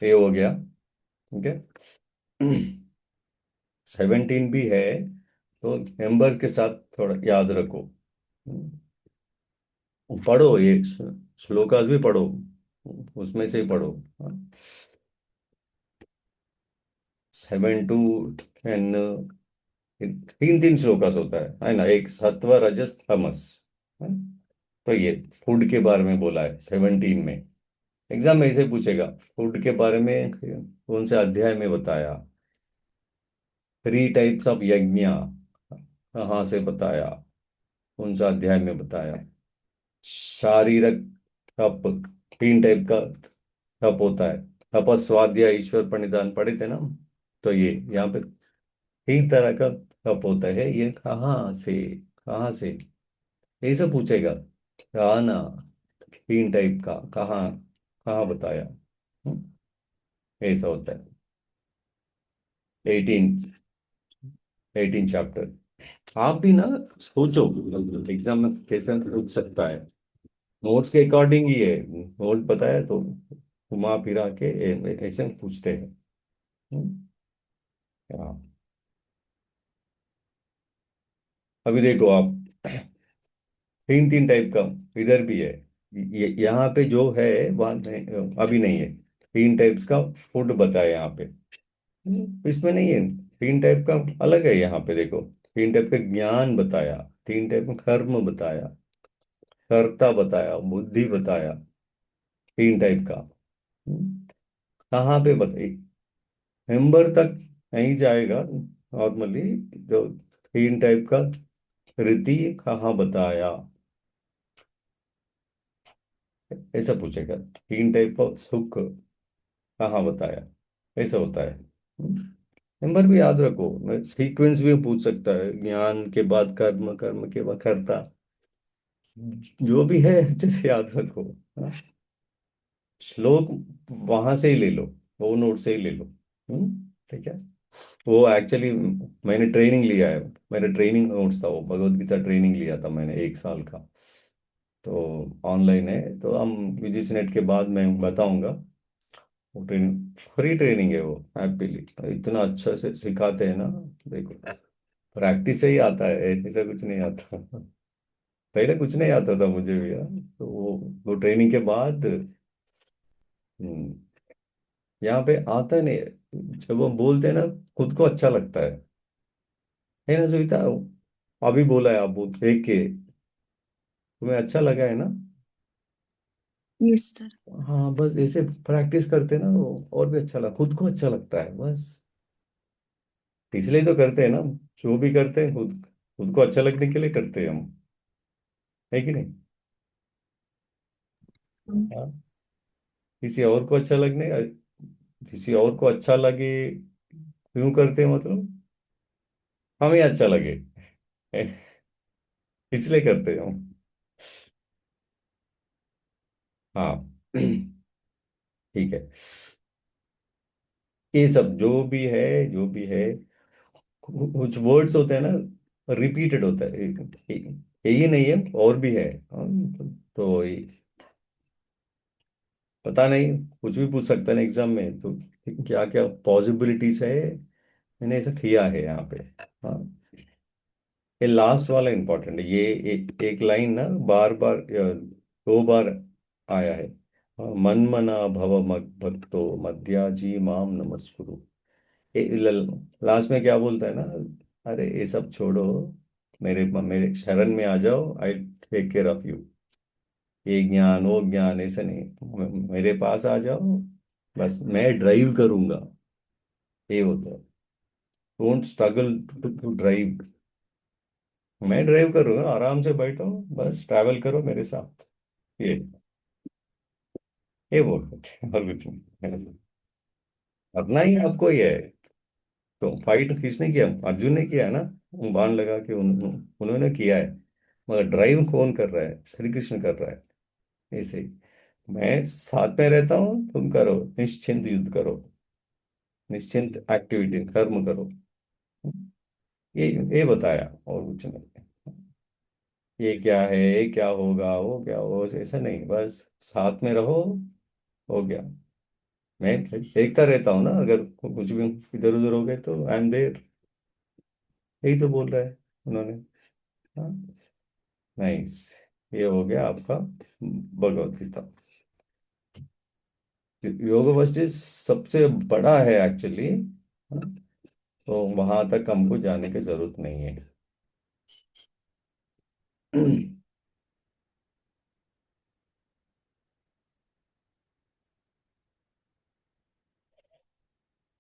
ये हो गया, ठीक है। 17 भी है, तो एम्बर के साथ थोड़ा याद रखो। हम्म, पढ़ो ये श्लोकास भी पढ़ो, उसमें से ही पढ़ो। 7 to 10, तीन तीन श्लोकास होता है ना, एक सत्व रजस तमस, है? तो ये फूड के बारे में बोला है 17 में। एग्जाम में ऐसे पूछेगा, फूड के बारे में कौन से अध्याय में बताया, 3 टाइप्स ऑफ यज्ञ कहाँ से बताया, कौन सा अध्याय में बताया, शारीरिक तप, 3 टाइप का तप होता है, तपस स्वाध्याय ईश्वर प्रणिधान पढ़े थे ना हम? तो ये यहाँ पे 3 तरह का तप होता है, ये कहाँ से ये सब पूछेगा। ना, 3 टाइप का कहाँ, कहाँ बताया? हम्म, ऐसा होता है। 18, 18 चैप्टर। आप भी ना सोचो, एग्जाम में कैसे पूछ सकता है, नोट्स के अकॉर्डिंग ही है। नोट बताया तो घुमा फिरा के ऐसे पूछते हैं। हम्म, हाँ। अभी देखो आप, 3 3 टाइप का इधर भी है। यहाँ पे जो है वहाँ नहीं, अभी नहीं है। 3 टाइप्स का फूड बताया यहाँ पे। इसमें नहीं है। 3 टाइप का अलग है यहाँ पे, देखो। 3 टाइप का ज्ञान बताया, 3 टाइप का कर्म बताया, कर्ता बताया, बुद्धि बताया। 3 टाइप का। हम्म, कहाँ पे बताइए। नंबर तक नहीं जाएगा नॉर्मली। जो 3 टाइप का रीति कहाँ बताया, ऐसा पूछेगा। 3 टाइप का सुख कहाँ बताया, ऐसा होता है। नंबर भी याद रखो, सीक्वेंस भी पूछ सकता है। ज्ञान के बाद कर्म, कर्म के बाद कर्ता, जो भी है अच्छे से याद रखो। हाँ? श्लोक वहां से ही ले लो, वो नोट से ही ले लो। ठीक है। वो एक्चुअली मैंने ट्रेनिंग लिया है। मेरा ट्रेनिंग नोट्स था वो, भगवत गीता ट्रेनिंग लिया था मैंने 1 साल का। तो ऑनलाइन है, तो हम यूजीसी नेट के बाद मैं बताऊंगा। वो ट्रेनिंग फ्री ट्रेनिंग है वो, हैप्पीली। इतना अच्छा से सिखाते हैं ना, देखो। प्रैक्टिस से ही आता है, ऐसा कुछ नहीं आता। पहले कुछ नहीं आता था मुझे भी यार। तो वो ट्रेनिंग के बाद हम्म, यहाँ पे आता है नहीं। जब हम बोलते हैं ना, खुद को अच्छा लगता है ना सुनीता? अभी बोला है, आप बोल देख के तुम्हें अच्छा लगा है ना? Yes sir. हाँ, बस ऐसे प्रैक्टिस करते हैं ना, और भी अच्छा लगा, खुद को अच्छा लगता है बस। इसलिए तो करते हैं ना। जो भी करते हैं, खुद खुद को अच्छा लगने के लिए करते हैं हम। है कि नहीं? हाँ। किसी और को अच्छा लगने, किसी और को अच्छा लगे, क्यों करते हैं मतलब? हमें अच्छा लगे, इसलिए करते हैं हम। हाँ। ठीक है। ये सब जो भी है, जो भी है, कुछ वर्ड्स होते हैं ना, रिपीटेड होता है। यही नहीं है, और भी है। हाँ, तो पता नहीं, कुछ भी पूछ सकता है ना एग्जाम में तो। क्या क्या पॉसिबिलिटीज है, मैंने ऐसा किया है यहाँ पे। हाँ। ये लास्ट वाला इंपॉर्टेंट है। ये एक लाइन ना, बार बार 2 बार आया है। मन मना भव मग भक्तो मध्याजी माम नमस्कुरु। लास्ट में क्या बोलता है ना? अरे ये सब छोड़ो, मेरे मेरे शरण में आ जाओ, I take care of you. ये ज्ञान वो ज्ञान ऐसे नहीं, मेरे पास आ जाओ, बस मैं ड्राइव करूंगा। ये होता है। Don't struggle to drive. मैं ड्राइव करूंगा, आराम से बैठो, बस ट्रैवल करो मेरे साथ। ये ये बोल सकते हैं, और कुछ नहीं। करना ही आपको ये है। तो फाइट किसने किया? अर्जुन ने किया है ना। बाण लगा के उन्होंने किया है। मगर ड्राइव कौन कर रहा है? श्री कृष्ण कर रहा है। ऐसे ही मैं साथ में रहता हूँ, तुम करो, निश्चिंत युद्ध करो, निश्चिंत एक्टिविटी कर्म करो। ये बताया, और कुछ नहीं। ये क्या है, ये क्या होगा, वो क्या हो, ऐसा नहीं, बस साथ में रहो, हो गया। मैं देखता रहता हूँ ना, अगर कुछ भी इधर उधर हो गए तो आई एम देयर। यही तो बोल रहा है उन्होंने। हाँ। नाइस। ये हो गया आपका भगवत गीता। योग वशिष्ठ सबसे बड़ा है एक्चुअली। तो वहां तक हमको जाने की जरूरत नहीं है।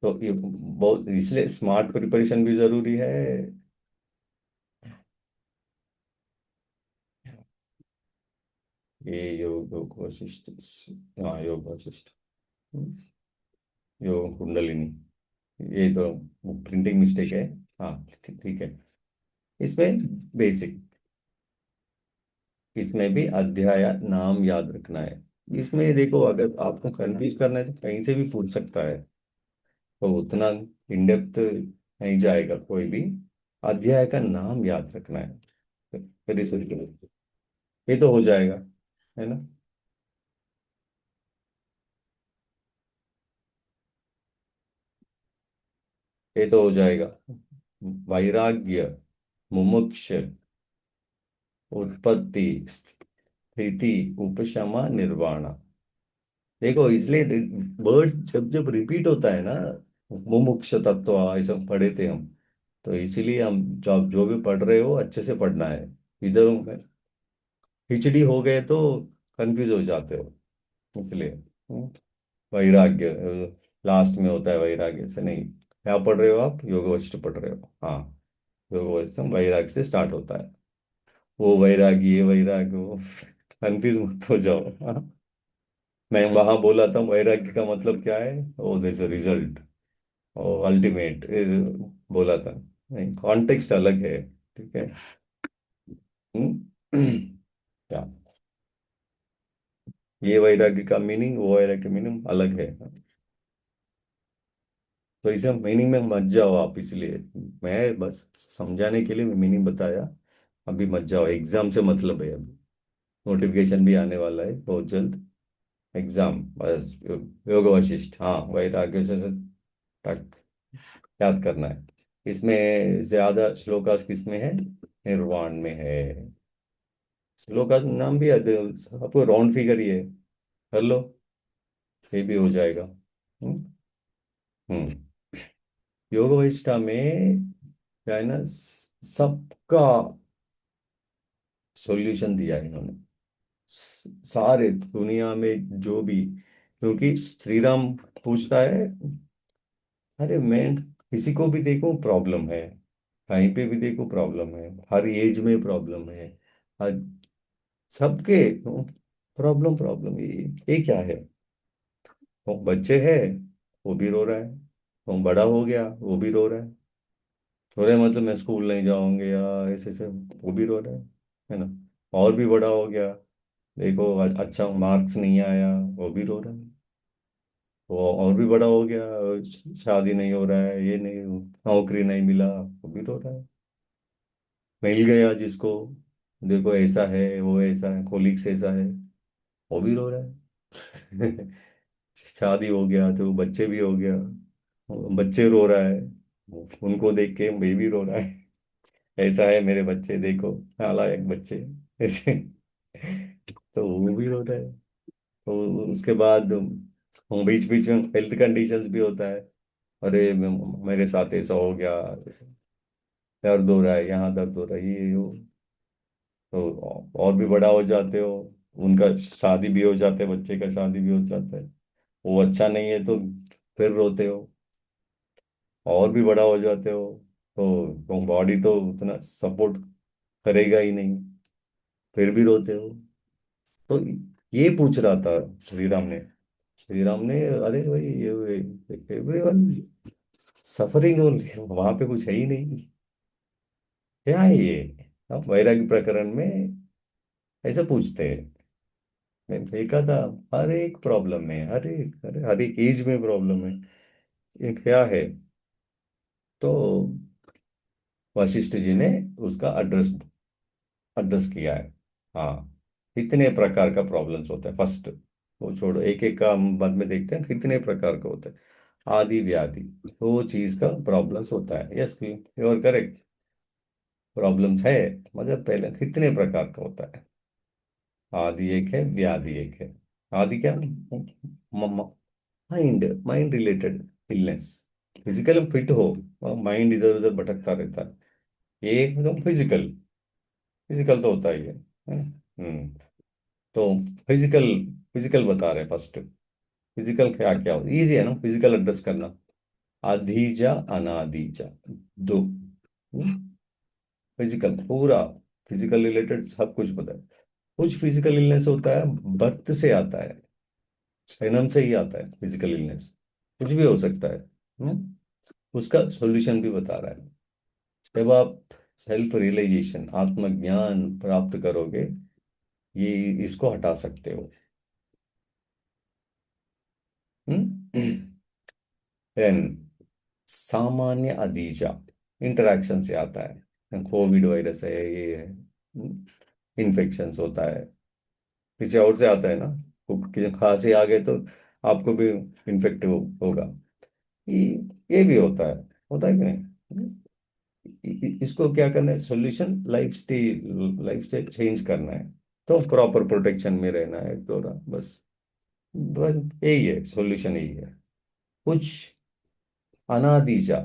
तो ये बहुत, इसलिए स्मार्ट प्रिपरेशन भी जरूरी है। ये योग योग वशिष्ठ। हाँ, योग वशिष्ठ। योग कुंडलिनी। ये तो प्रिंटिंग मिस्टेक है। हाँ, ठीक है। इसमें बेसिक, इसमें भी अध्याय नाम याद रखना है। इसमें देखो, अगर आपको कंफ्यूज करना है तो कहीं से भी पूछ सकता है। तो उतना इन डेप्थ नहीं जाएगा कोई भी। अध्याय का नाम याद रखना है, फिर इसे ये तो हो जाएगा, है ना? ये तो हो जाएगा। वैराग्य, मुमुक्ष, उत्पत्ति, स्थिति, उपशमा, निर्वाणा। देखो इसलिए वर्ड जब जब रिपीट होता है ना, मुमुक्ष तत्व ऐसा पढ़े थे हम, तो इसीलिए हम जब जो भी पढ़ रहे हो अच्छे से पढ़ना है। इधर खिचड़ी हो गए तो कंफ्यूज हो जाते हो, इसलिए। वैराग्य लास्ट में होता है, वैराग्य से नहीं। क्या पढ़ रहे हो आप? योग वशिष्ठ पढ़ रहे हो, हाँ। योग वशिष्ठ वैराग्य से स्टार्ट होता है। वो वैरागी, ये वैराग्य, वो कंफ्यूज मत हो जाओ, हाँ? मैं वहां बोला था वैराग्य का मतलब क्या है, ओ दिस रिजल्ट, ओ अल्टीमेट बोला था। नहीं, कॉन्टेक्स्ट अलग है, ठीक है। क्या, ये वैराग्य का मीनिंग, वो वैराग्य का मीनिंग अलग है। तो इसे मीनिंग में मत जाओ आप, इसलिए मैं बस समझाने के लिए मीनिंग बताया। अभी मत जाओ, एग्जाम से मतलब है अभी। नोटिफिकेशन भी आने वाला है बहुत जल्द। एग्जाम बस, योग वशिष्ठ, हाँ, वैराग्य से टक याद करना है। इसमें ज्यादा श्लोकास किसमें है? निर्वाण में है। श्लोकास नाम भी आपको राउंड फिगर ही है, कर लो, ये भी हो जाएगा। हम्म। हम्म। योग वशिष्ठा में क्या है ना, सबका सॉल्यूशन दिया है इन्होंने। सारे दुनिया में जो भी, क्योंकि श्री राम पूछता है, अरे मैं किसी को भी देखूं प्रॉब्लम है, कहीं पे भी देखो प्रॉब्लम है, हर एज में प्रॉब्लम है, हर सबके प्रॉब्लम प्रॉब्लम, ये क्या है? वो बच्चे हैं, वो भी रो रहा है। वो बड़ा हो गया, वो भी रो रहा है। रो रहा है मतलब मैं स्कूल नहीं जाऊंगे या ऐसे ऐसे, वो भी रो रहा है ना। और भी बड़ा हो गया, देखो अच्छा मार्क्स नहीं आया, वो भी रो रहा है। वो और भी बड़ा हो गया, शादी नहीं हो रहा है, ये नहीं, नौकरी नहीं मिला, वो भी रो रहा है। मिल गया जिसको, देखो ऐसा है, वो ऐसा है, कोलिग्स ऐसा है, वो भी रो रहा है। शादी हो गया तो बच्चे भी हो गया, बच्चे रो रहा है, उनको देख के मैं भी रो रहा है। ऐसा है मेरे बच्चे, देखो नालायक बच्चे, ऐसे। तो वो भी रो रहा है। तो उसके बाद बीच बीच में हेल्थ कंडीशंस भी होता है। अरे मेरे साथ ऐसा हो गया, दर्द हो रहा है, यहाँ दर्द हो रहा है, ये वो। तो और भी बड़ा हो जाते हो, उनका शादी भी हो जाता है, बच्चे का शादी भी हो जाता है, वो अच्छा नहीं है तो फिर रोते हो। और भी बड़ा हो जाते हो तो बॉडी तो उतना सपोर्ट करेगा ही नहीं, फिर भी रोते हो। तो ये पूछ रहा था श्री राम ने। श्री राम ने, अरे भाई ये एवरीवन सफरिंग ओनली, वहां पे कुछ है ही नहीं, क्या है ये? अब वैराग्य प्रकरण में ऐसा पूछते हैं। मैं देखा था, हर एक प्रॉब्लम में, हर एक एज में प्रॉब्लम है, ये क्या है? तो वशिष्ठ जी ने उसका एड्रेस एड्रेस किया है। हाँ, कितने प्रकार का प्रॉब्लम्स होता है फर्स्ट, वो छोड़ो, एक एक का हम बाद में देखते हैं कितने प्रकार का होता है। आदि व्याधि, दो चीज का प्रॉब्लम्स होता है, yes you are correct. Problems है, मतलब पहले कितने प्रकार का होता है। आदि एक है, व्याधि एक है। आदि क्या, mind mind related illness. Physical fit हो, माइंड इधर उधर भटकता रहता है, ये एकदम फिजिकल। फिजिकल तो होता ही है ना? तो फिजिकल, फिजिकल बता रहे हैं फर्स्ट। फिजिकल क्या क्या होता है, इजी है ना फिजिकल एड्रेस करना। आधीजा अनादीजा, दो। फिजिकल पूरा, फिजिकल रिलेटेड सब कुछ पता है। कुछ फिजिकल इलनेस होता है बर्थ से आता है, जन्म से ही आता है फिजिकल इलनेस, कुछ भी हो सकता है। उसका सॉल्यूशन भी बता रहा है। जब आप सेल्फ रियलाइजेशन, आत्मज्ञान प्राप्त करोगे, ये इसको हटा सकते हो। देन सामान्य अधीजा, इंटरेक्शन से आता है, कोविड वायरस है, ये है, इन्फेक्शन होता है, किसी और से आता है ना, किसी खांसी आ गए तो आपको भी इन्फेक्ट होगा। ये ये भी होता है कि नहीं? इसको क्या करना है, solution life style, life style change करना है। तो प्रॉपर प्रोटेक्शन में रहना है थोड़ा, बस। बस यही है, सॉल्यूशन यही है। कुछ अनादिजा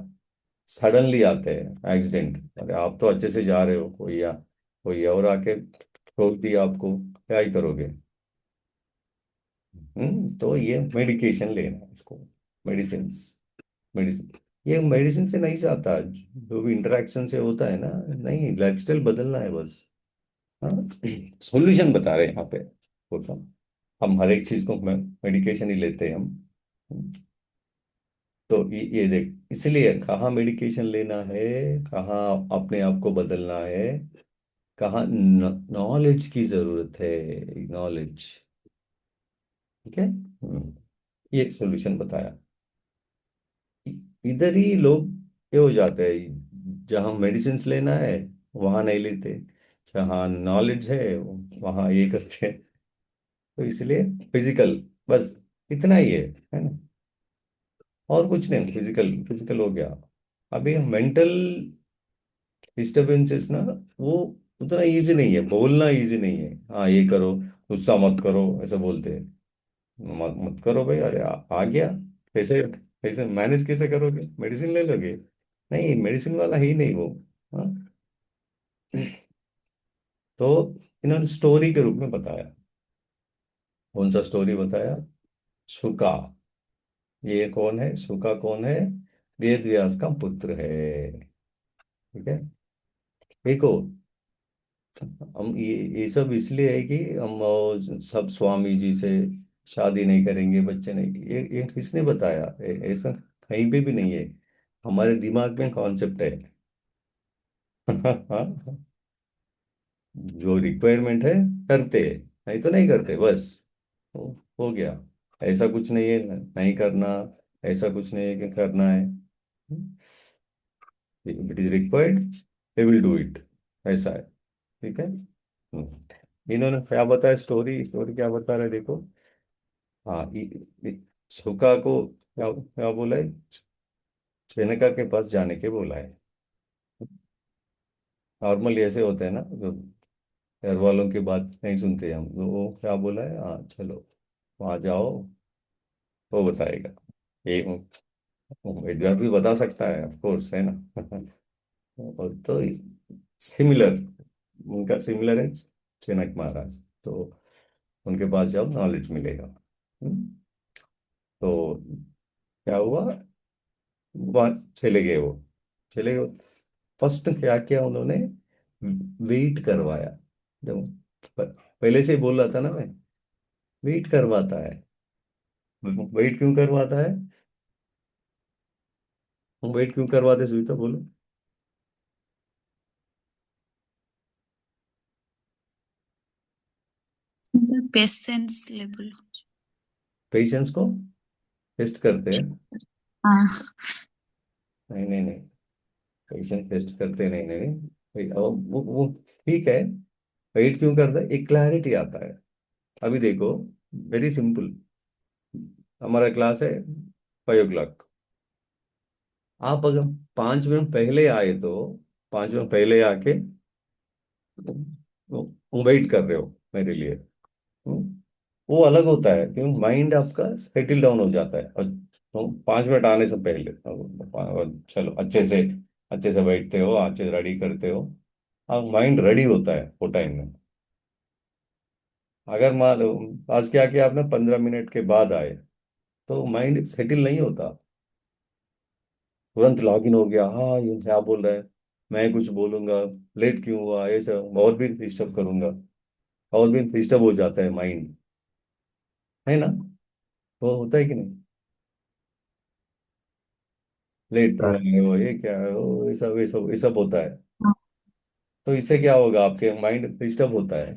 सडनली आते हैं एक्सीडेंट, अरे आप तो अच्छे से जा रहे हो, कोई और आके ठोक दिया आपको, क्या ही करोगे? तो ये मेडिकेशन लेना है इसको, मेडिसिन। मेडिसिन, ये मेडिसिन से नहीं जाता, जो भी इंटरेक्शन से होता है ना, नहीं, लाइफस्टाइल बदलना है बस। हाँ, सॉल्यूशन बता रहे हैं यहाँ पे, होता। हम हर एक चीज को मेडिकेशन ही लेते हैं हम। तो ये देख, इसलिए कहाँ मेडिकेशन लेना है, कहाँ अपने आप को बदलना है, कहाँ नॉलेज की जरूरत है, नॉलेज। ठीक है। ये सॉल्यूशन बताया। इधर ही लोग ये हो जाते हैं, जहाँ मेडिसिन लेना है वहां नहीं लेते, जहाँ नॉलेज है वहां ये करते हैं। तो इसलिए फिजिकल, बस इतना ही है ना? और कुछ नहीं, फिजिकल फिजिकल हो गया। अभी मेंटल डिस्टरबेंसेस ना, वो उतना इजी नहीं है, बोलना इजी नहीं है। हाँ ये करो, गुस्सा मत करो, ऐसा बोलते हैं। मत मत करो भाई, अरे आ गया, कैसे कैसे मैनेज कैसे करोगे? मेडिसिन ले लोगे? नहीं, मेडिसिन वाला ही नहीं वो। हाँ। तो इन्होंने स्टोरी के रूप में बताया। कौन सा स्टोरी बताया? शुका। ये कौन है? शुका कौन है? वेद व्यास का पुत्र है। ठीक है। देखो, हम ये सब इसलिए है कि हम सब स्वामी जी से शादी नहीं करेंगे, बच्चे नहीं, ये किसने बताया? ऐसा कहीं पे भी नहीं है, हमारे दिमाग में कॉन्सेप्ट है। जो रिक्वायरमेंट है करते हैं, नहीं तो नहीं करते, बस। हो, हो गया। ऐसा कुछ नहीं है नहीं करना, ऐसा कुछ नहीं है कि करना है। It is required, they will do it, ऐसा है। ठीक है। इन्होंने क्या बताया, स्टोरी स्टोरी क्या बता रहे, देखो। हाँ, शुका को क्या क्या बोला है? मेनका के पास जाने के बोला है। नॉर्मली ऐसे होते हैं ना, जो घर वालों की बात नहीं सुनते हम, तो वो क्या बोला है, हाँ चलो वहाँ जाओ, वो बताएगा। ये एग्जाम भी बता सकता है, ऑफ कोर्स, है ना? और तो सिमिलर, उनका सिमिलर है, जनक महाराज। तो उनके पास जाओ, नॉलेज मिलेगा। तो क्या हुआ, वहाँ चले गए वो, चले गए। फर्स्ट क्या किया उन्होंने, वेट करवाया। जब पहले से ही बोल रहा था ना मैं, वेट करवाता है। वेट क्यों करवाता है? वेट क्यों करवाते, सुनीता बोलो। Patience level. पेशेंस को टेस्ट करते हैं? हाँ। नहीं नहीं नहीं, पेशेंस टेस्ट करते नहीं, नहीं नहीं। वो ठीक है। वेट क्यों करता है, एक क्लैरिटी आता है। अभी देखो, वेरी सिंपल। हमारा क्लास है 5 o'clock। आप अगर 5 मिनट पहले आए तो 5 मिनट पहले आके वेट कर रहे हो मेरे लिए। वो अलग होता है, क्यों? माइंड आपका सेटल डाउन हो जाता है। और 5 मिनट आने से पहले और चलो अच्छे से बैठते हो, अच्छे से रेडी करते हो, अब माइंड रेडी होता है वो टाइम में। अगर मान लो आज क्या किया आपने, 15 मिनट के बाद आए, तो माइंड सेटल नहीं होता। तुरंत लॉग इन हो गया, हाँ ये क्या बोल रहा है, मैं कुछ बोलूंगा, लेट क्यों हुआ, ये सब और भी डिस्टर्ब करूंगा, और भी डिस्टर्ब हो जाता है माइंड, है ना? वो होता है कि नहीं? लेट होता क्यों है। आए हो, ये क्या है, वो ये सब होता है। तो इससे क्या होगा, आपके माइंड डिस्टर्ब होता है।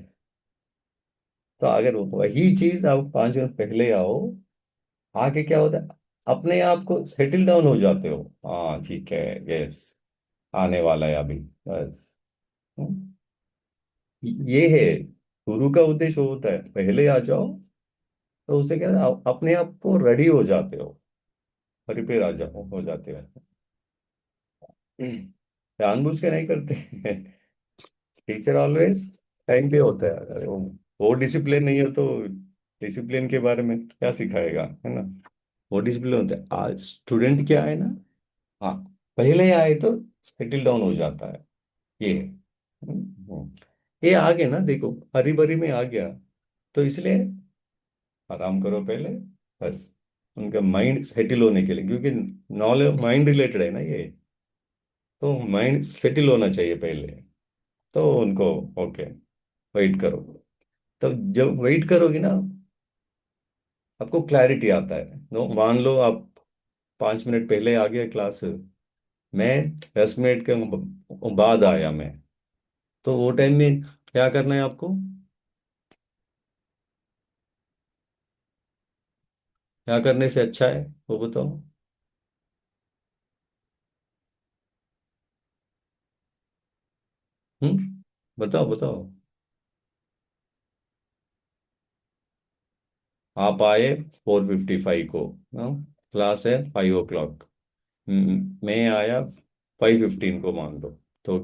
तो अगर वही चीज आप 5 मिनट पहले आओ, आके क्या होता है, अपने आप को सेटल डाउन हो जाते हो। हाँ ठीक है, यस, आने वाला है अभी, बस। हम्म, ये है, गुरु का उद्देश्य वो होता है, पहले आ जाओ, तो उसे क्या है, आप अपने आप को रेडी हो जाते हो, प्रिपेयर आ जाओ हो जाते हो। जानबूझ के नहीं करते। टीचर ऑलवेज टाइम पे होता है। अरे वो डिसिप्लिन नहीं है तो डिसिप्लिन के बारे में क्या सिखाएगा, है ना। वो डिसिप्लिन होता है। आज स्टूडेंट क्या है ना, हाँ, पहले आए तो सेटल डाउन हो जाता है। ये है। ये आ गया ना, देखो हरी भरी में आ गया, तो इसलिए आराम करो पहले, बस उनका माइंड सेटल होने के लिए, क्योंकि नॉलेज माइंड रिलेटेड है ना ये, तो माइंड सेटल होना चाहिए पहले, तो उनको ओके वेट करो। तो जब वेट करोगे ना, आपको क्लैरिटी आता है। नो, मान लो आप 5 मिनट पहले आ गया क्लास, मैं 10 मिनट के बाद आया मैं, तो वो टाइम में क्या करना है आपको, क्या करने से अच्छा है वो बताओ। बताओ बताओ। आप आए 4:55 को, हाँ, क्लास है 5 o'clock। मैं आया 5:15 को मान लो, तो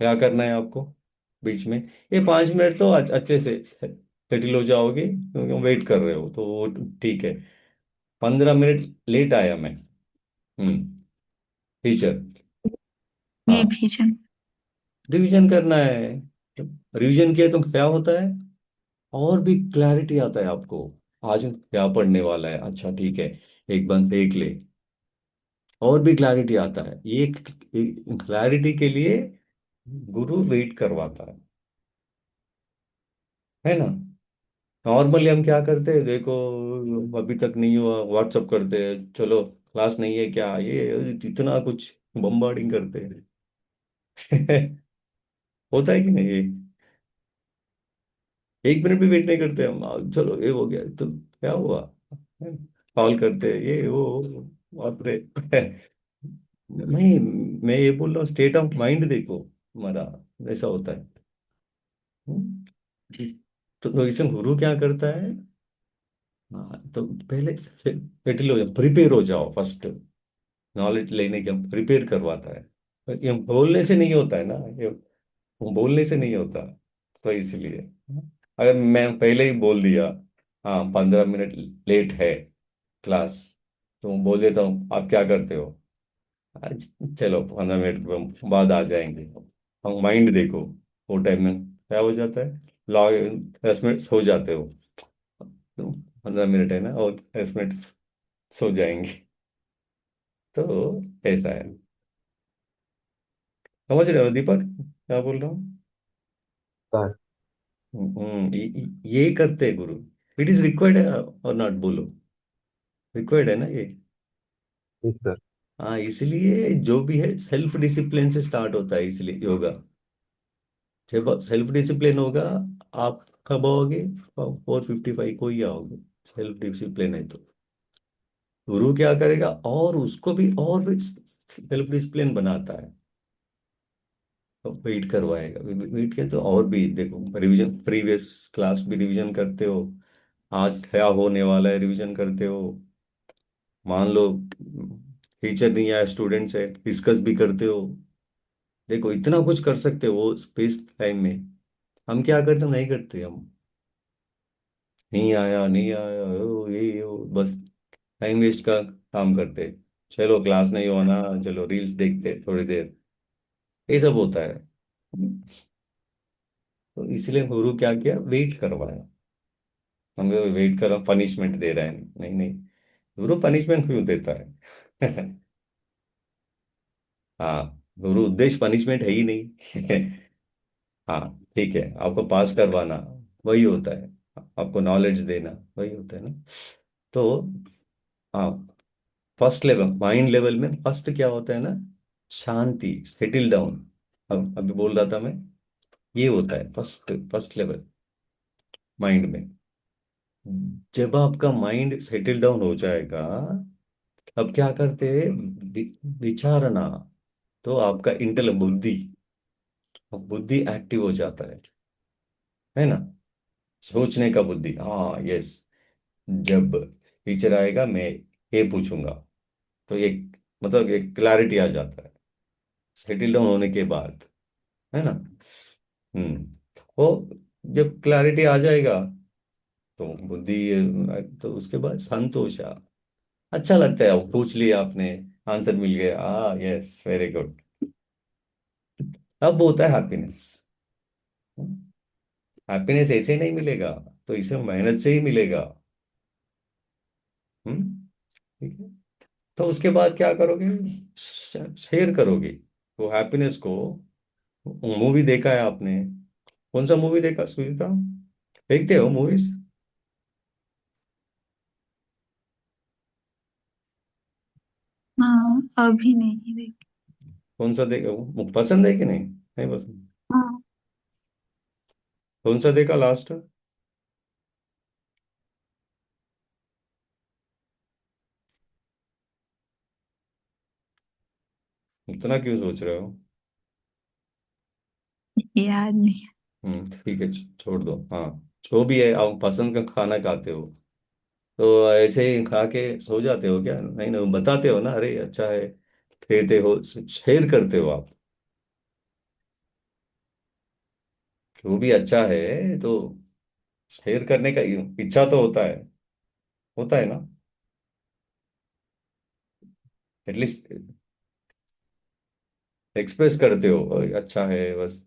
क्या करना है आपको बीच में, ये 5 मिनट तो अच्छे से सेटिल हो जाओगे, क्योंकि वेट कर रहे हो तो वो ठीक है। 15 मिनट लेट आया मैं, टीचर, हाँ, रिवीजन। रिवीजन करना है। रिवीजन किया तो क्या होता है, और भी क्लैरिटी आता है आपको, आज क्या पढ़ने वाला है, अच्छा ठीक है, एक बार देख ले, और भी क्लैरिटी आता है। ये क्लैरिटी के लिए गुरु वेट करवाता है ना। नॉर्मली हम क्या करते हैं देखो, अभी तक नहीं हुआ व्हाट्सअप करते हैं, चलो क्लास नहीं है क्या, ये इतना कुछ बम्बार्डिंग करते हैं। होता है कि नहीं ये, 1 मिनट भी वेट नहीं करते हम, चलो ये हो गया तो क्या हुआ, कॉल करते हैं ये वो, बाप रे। नहीं, मैं ये बोल रहा हूँ स्टेट ऑफ माइंड देखो हमारा, ऐसा होता है। हम्म? तो इसे गुरु क्या करता है, हाँ, तो पहले सेटल हो जाओ, प्रिपेयर हो जाओ फर्स्ट, नॉलेज लेने के प्रिपेयर करवाता है। ये बोलने से नहीं होता है ना, ये बोलने से नहीं होता, तो इसलिए अगर मैं पहले ही बोल दिया, हाँ 15 मिनट लेट है क्लास, तो बोल देता हूँ आप क्या करते हो, आज चलो 15 मिनट बाद आ जाएंगे, हम माइंड देखो, वो टाइम में क्या हो जाता है, लॉग 10 मिनट हो जाते हो, तो 15 मिनट है ना, और 10 मिनट सो जाएंगे, तो ऐसा है। समझ रहे हो दीपक क्या बोल रहा हूँ। सर। ये करते हैं गुरु, इट इज रिक्वायर्ड है और नॉट, बोलो रिक्वायर्ड है ना ये। जी सर। हाँ, इसलिए जो भी है सेल्फ डिसिप्लिन से स्टार्ट होता है, इसलिए योगा, जब सेल्फ डिसिप्लिन होगा, आप कब आओगे, 4:55 को ही आओगे, सेल्फ डिसिप्लिन है तो। गुरु क्या करेगा, और उसको भी और भी सेल्फ डिसिप्लिन बनाता है, तो वेट करवाएगा, वेट के तो और भी देखो, रिवीजन प्रीवियस क्लास भी रिवीजन करते हो, आज क्या होने वाला है रिवीजन करते हो, मान लो टीचर नहीं आया, स्टूडेंट्स है, डिस्कस भी करते हो, देखो इतना कुछ कर सकते हो वो स्पेस टाइम में। हम क्या करते, नहीं करते हम, नहीं आया नहीं आया, वो बस टाइम वेस्ट का काम करते, चलो क्लास नहीं होना, चलो रील्स देखते थोड़ी देर, ये सब होता है। तो इसलिए गुरु क्या किया, वेट करवाया, हमें वेट करो, पनिशमेंट दे रहा है, नहीं नहीं, गुरु पनिशमेंट क्यों देता है। हाँ, गुरु उद्देश्य पनिशमेंट है ही नहीं। हाँ, ठीक है, आपको पास करवाना वही होता है, आपको नॉलेज देना वही होता है ना। तो हाँ, फर्स्ट लेवल माइंड लेवल में फर्स्ट क्या होता है ना, शांति, सेटल डाउन, अब अभी बोल रहा था मैं, ये होता है फर्स्ट फर्स्ट लेवल माइंड में। जब आपका माइंड सेटल डाउन हो जाएगा, अब क्या करते हैं, विचारना, तो आपका इंटेल बुद्धि, बुद्धि एक्टिव हो जाता है ना, सोचने का बुद्धि, हाँ यस, जब टीचर आएगा मैं ये पूछूंगा, तो ये मतलब एक क्लैरिटी आ जाता है सेटल डाउन होने के बाद, है ना। हम्म वो जब क्लैरिटी आ जाएगा तो बुद्धि, तो उसके बाद संतोष अच्छा लगता है। अब पूछ लिया आपने, आंसर मिल गया, यस वेरी गुड। अब होता है हैप्पीनेस। हैप्पीनेस ऐसे नहीं मिलेगा, तो इसे मेहनत से ही मिलेगा। ठीक है। तो उसके बाद क्या करोगे? शेयर करोगे वो हैप्पीनेस को। मूवी देखा है आपने? कौन सा मूवी देखा सुनीता? देखते हो मूवीज? हाँ, अभी नहीं देख। कौन सा देखा? वो पसंद है कि नहीं? नहीं पसंद? हाँ, कौन सा देखा लास्ट? इतना क्यों सोच रहे हो? याद नहीं। ठीक है, छोड़ दो। हाँ, जो भी है, आप पसंद का खाना खाते हो तो ऐसे ही खा के सो जाते हो क्या? नहीं नहीं, बताते हो ना, अरे अच्छा है, कहते हो, शेयर करते हो आप। जो भी अच्छा है तो शेयर करने का इच्छा तो होता है ना, एटलीस्ट एक्सप्रेस करते हो, अच्छा है बस।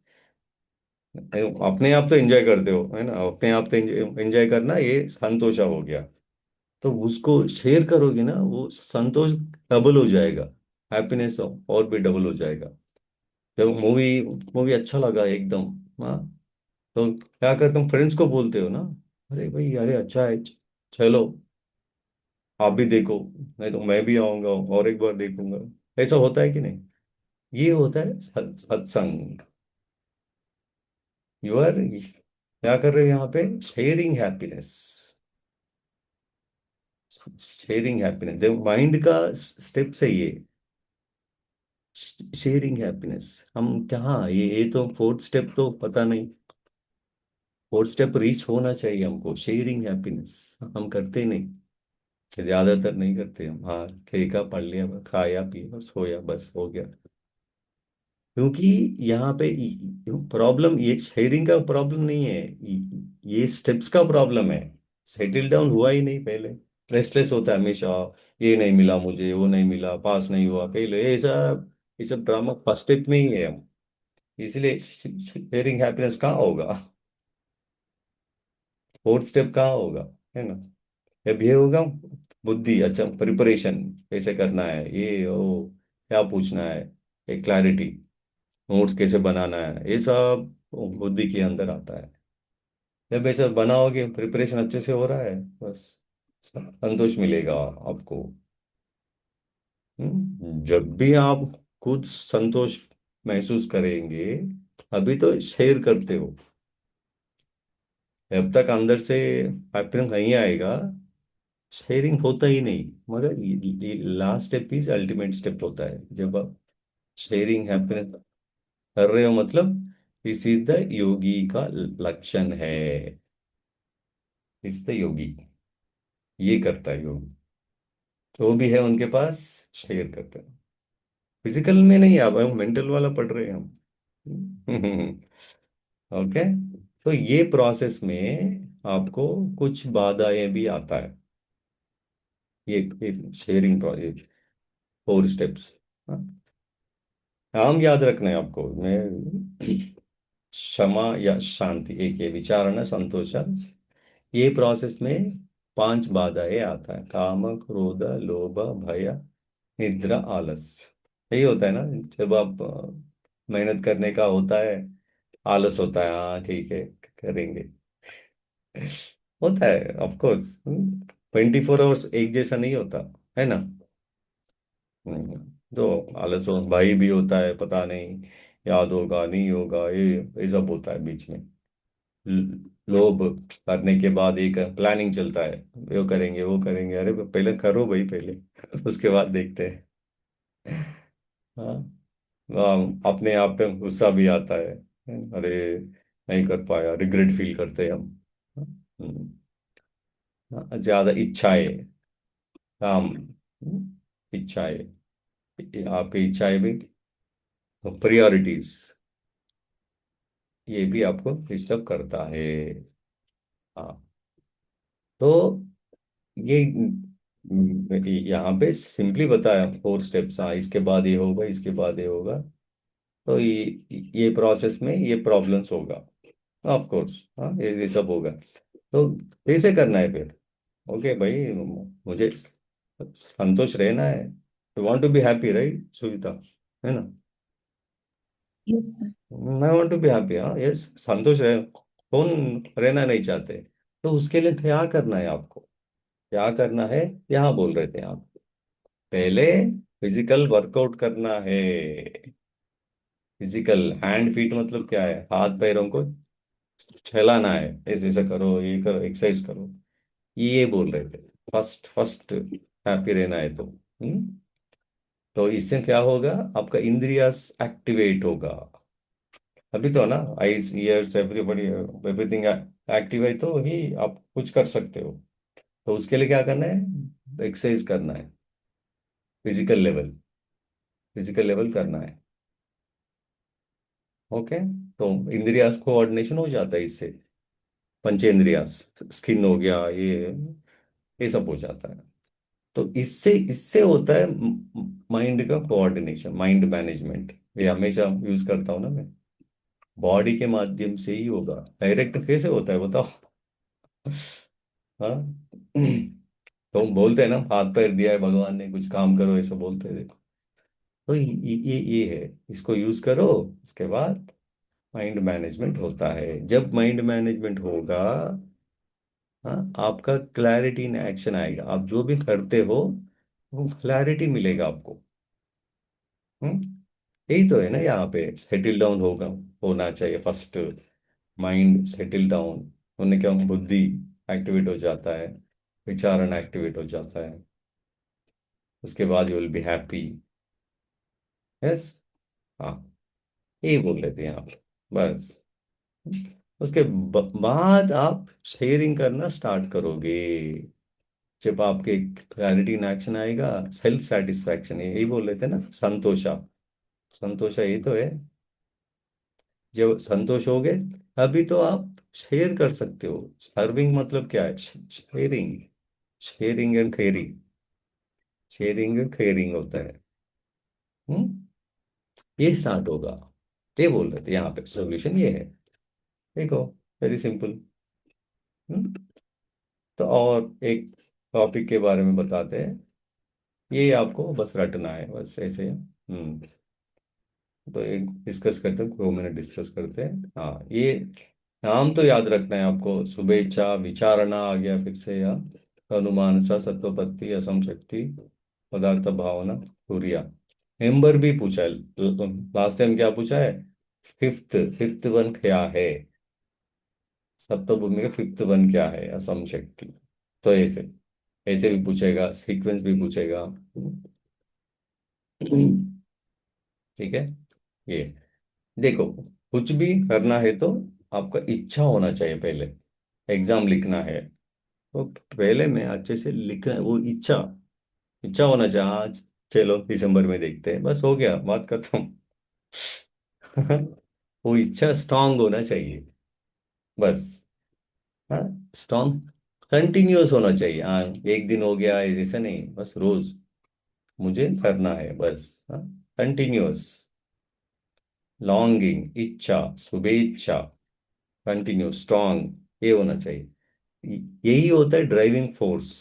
अपने आप तो एंजॉय करते हो, है ना? अपने आप तो एंजॉय करना, ये संतोषा हो गया। तो उसको शेयर करोगे ना, वो संतोष डबल हो जाएगा, हैप्पीनेस और भी डबल हो जाएगा। जब मूवी मूवी अच्छा लगा एकदम, हाँ, तो क्या करते हो, फ्रेंड्स को बोलते हो ना, अरे भाई, अरे अच्छा है, चलो आप भी देखो, नहीं तो मैं भी आऊंगा और एक बार देखूंगा। ऐसा होता है कि नहीं? ये होता है सत्संग। यू आर क्या कर रहे हो यहाँ पे? Sharing happiness. Sharing happiness mind का स्टेप से ये शेयरिंग हैप्पीनेस। हम क्या, ये तो फोर्थ स्टेप तो पता नहीं, फोर्थ स्टेप रीच होना चाहिए हमको, शेयरिंग हैप्पीनेस। हम करते नहीं, ज्यादातर नहीं करते हम। हाँ, ठेका पढ़ लिया, खाया पिया सोया, बस हो गया। क्योंकि यहाँ पे प्रॉब्लम ये शेयरिंग का प्रॉब्लम नहीं है, ये स्टेप्स का प्रॉब्लम है। सेटल डाउन हुआ ही नहीं पहले, रेस्टलेस होता है हमेशा। ये नहीं मिला मुझे, वो नहीं मिला, पास नहीं हुआ, पहले ऐसा, ये सब ड्रामा फर्स्ट स्टेप में ही है हम। इसलिए शेयरिंग हैप्पीनेस कहाँ होगा? फोर्थ स्टेप कहाँ होगा? है ना? जब ये होगा, बुद्धि, अच्छा प्रिपरेशन कैसे करना है, ये ओ क्या पूछना है, एक क्लैरिटी, नोट्स कैसे बनाना है, ये सब बुद्धि के अंदर आता है। जब ऐसा बनाओगे, प्रिपरेशन अच्छे से हो रहा है, बस संतोष मिलेगा आपको। जब भी आप खुद संतोष महसूस करेंगे, अभी तो शेयर करते हो। जब तक अंदर से हैप्पीनेस नहीं आएगा, शेयरिंग होता ही नहीं। मगर ये last step is ultimate step होता है, जब आप शेयरिंग हैप्पीनेस कर रहे हो, मतलब इस इज द योगी का लक्षण है। इस द योगी, ये करता है योगी। जो भी है उनके पास शेयर करते हैं। फिजिकल में नहीं, आप मेंटल वाला पढ़ रहे हैं हम। ओके। तो ये प्रोसेस में आपको कुछ बाधाएं भी आता है, ये शेयरिंग प्रोसेस, फोर स्टेप्स। नाम याद रखना है आपको। मैं क्षमा या शांति, एक ये विचारणा संतोष, ये प्रोसेस में पांच बाधाएं आता है: काम, क्रोध, लोभ, भय, निद्रा, आलस। यही होता है ना, जब आप मेहनत करने का होता है, आलस होता है, हाँ ठीक है करेंगे। होता है ऑफ कोर्स, 24 आवर्स एक जैसा नहीं होता, है ना? तो आलस हो, भाई भी होता है, पता नहीं याद होगा नहीं होगा, ये सब होता है बीच में। लोभ करने के बाद एक प्लानिंग चलता है, वो करेंगे वो करेंगे, अरे पहले करो भाई पहले, उसके बाद देखते हैं। हाँ, अपने आप पे गुस्सा भी आता है, अरे नहीं कर पाया, रिग्रेट फील करते हैं हम। हम्म, ज्यादा इच्छाएं, काम, इच्छाएं, आपकी इच्छाएं भी, प्रायोरिटीज, ये भी आपको डिस्टर्ब करता है। हाँ, तो ये यहाँ पे सिंपली बताया 4 स्टेप्स। हाँ, इसके बाद ये होगा, इसके बाद ये होगा। तो ये प्रोसेस में ये प्रॉब्लम्स होगा, ऑफ कोर्स। हाँ, ये सब होगा। तो कैसे करना है फिर? ओके भाई, मुझे संतुष्ट रहना है। You want to be happy, right Suvita? है ना? Yes sir. मैं वांट टू बी हैप्पी। हाँ, यस, संतुष्ट रहे। कौन रहना नहीं चाहते? तो उसके लिए क्या करना है आपको? क्या करना है? यहाँ बोल रहे थे आप पहले। फिजिकल वर्कआउट करना है। फिजिकल हैंड फीट मतलब क्या है? हाथ पैरों को चलाना है। ऐसे ऐसे करो, ये करो, एक्सरसाइज करो। ये बोल रहे थे। फर्स्ट फर्स्ट हैप्पी रहना है तो। तो इससे क्या होगा? आपका इंद्रियास एक्टिवेट होगा। अभी तो ना, eyes ears everybody everything active है, तो ही आप कुछ कर सकते हो। तो उसके लिए क्या करना है? एक्सरसाइज करना है। फिजिकल लेवल, फिजिकल लेवल करना है। ओके। तो इंद्रियास कोऑर्डिनेशन हो जाता है इससे। पंचेंद्रियास, स्किन हो गया, ये सब हो जाता है। तो इससे इससे होता है माइंड का कोऑर्डिनेशन, माइंड मैनेजमेंट। ये हमेशा यूज करता हूँ ना मैं। बॉडी के माध्यम से ही होगा। डायरेक्ट कैसे होता है बताओ? हाँ। तो हम बोलते हैं ना, हाथ पैर दिया है भगवान ने, कुछ काम करो, ऐसा बोलते हैं देखो। तो ये है। इसको यूज करो। उसके बाद माइंड मैनेजमेंट होता है। जब माइंड मैनेजमेंट होगा, हाँ, आपका क्लैरिटी इन एक्शन आएगा। आप जो भी करते हो वो क्लैरिटी मिलेगा आपको। यही तो है ना, यहाँ पे सेटल डाउन होगा, होना चाहिए फर्स्ट। माइंड सेटल डाउन होने के बाद बुद्धि एक्टिवेट हो जाता है, विचारण एक्टिवेट हो जाता है। उसके बाद you will be happy. Yes. हाँ, यही बोल रहे थे यहाँ पे। बस। उसके बाद आप शेयरिंग करना स्टार्ट करोगे। जब आपके क्लैरिटी इन एक्शन आएगा, सेल्फ सेटिस्फैक्शन, यही बोल रहे थे ना, संतोषा। संतोषा यही तो है। जब संतोष हो गए, अभी तो आप शेयर कर सकते हो। सर्विंग मतलब क्या है? Sharing. Sharing and caring. Sharing and caring होता है। हम्म ये स्टार्ट होगा। ये बोल रहे थे यहाँ पे, सोल्यूशन ये है। देखो, वेरी सिंपल। हम्म तो और एक टॉपिक के बारे में बताते हैं। ये आपको बस रटना है, बस ऐसे। तो एक डिस्कस करते हैं, 2 मिनट डिस्कस करते हैं। हाँ, ये नाम तो याद रखना है आपको। शुभेच्छा, विचारणा आ गया फिर से, या अनुमान सा, सत्वपत्ति, असम शक्ति, पदार्थ भावना, तुरिया। नंबर भी पूछा है। लास्ट टाइम क्या पूछा है? फिफ्थ फिफ्थ वन क्या है? सप्तभूमि का फिफ्थ वन क्या है? असम शक्ति। तो ऐसे ऐसे भी पूछेगा, सीक्वेंस भी पूछेगा। ठीक है। ये देखो, कुछ भी करना है तो आपका इच्छा होना चाहिए पहले। एग्जाम लिखना है तो पहले में अच्छे से लिखना है, वो इच्छा। इच्छा होना चाहिए। आज चलो दिसंबर में देखते हैं, बस हो गया, बात खत्म। वो इच्छा स्ट्रांग होना चाहिए, बस। हाँ, स्ट्रांग, कंटिन्यूअस होना चाहिए। हाँ, एक दिन हो गया ऐसा नहीं, बस रोज मुझे करना है, बस। हाँ, कंटिन्यूअस। लॉन्गिंग, इच्छा, शुभेच्छा, कंटिन्यू, स्ट्रांग, ये होना चाहिए। यही होता है ड्राइविंग फोर्स।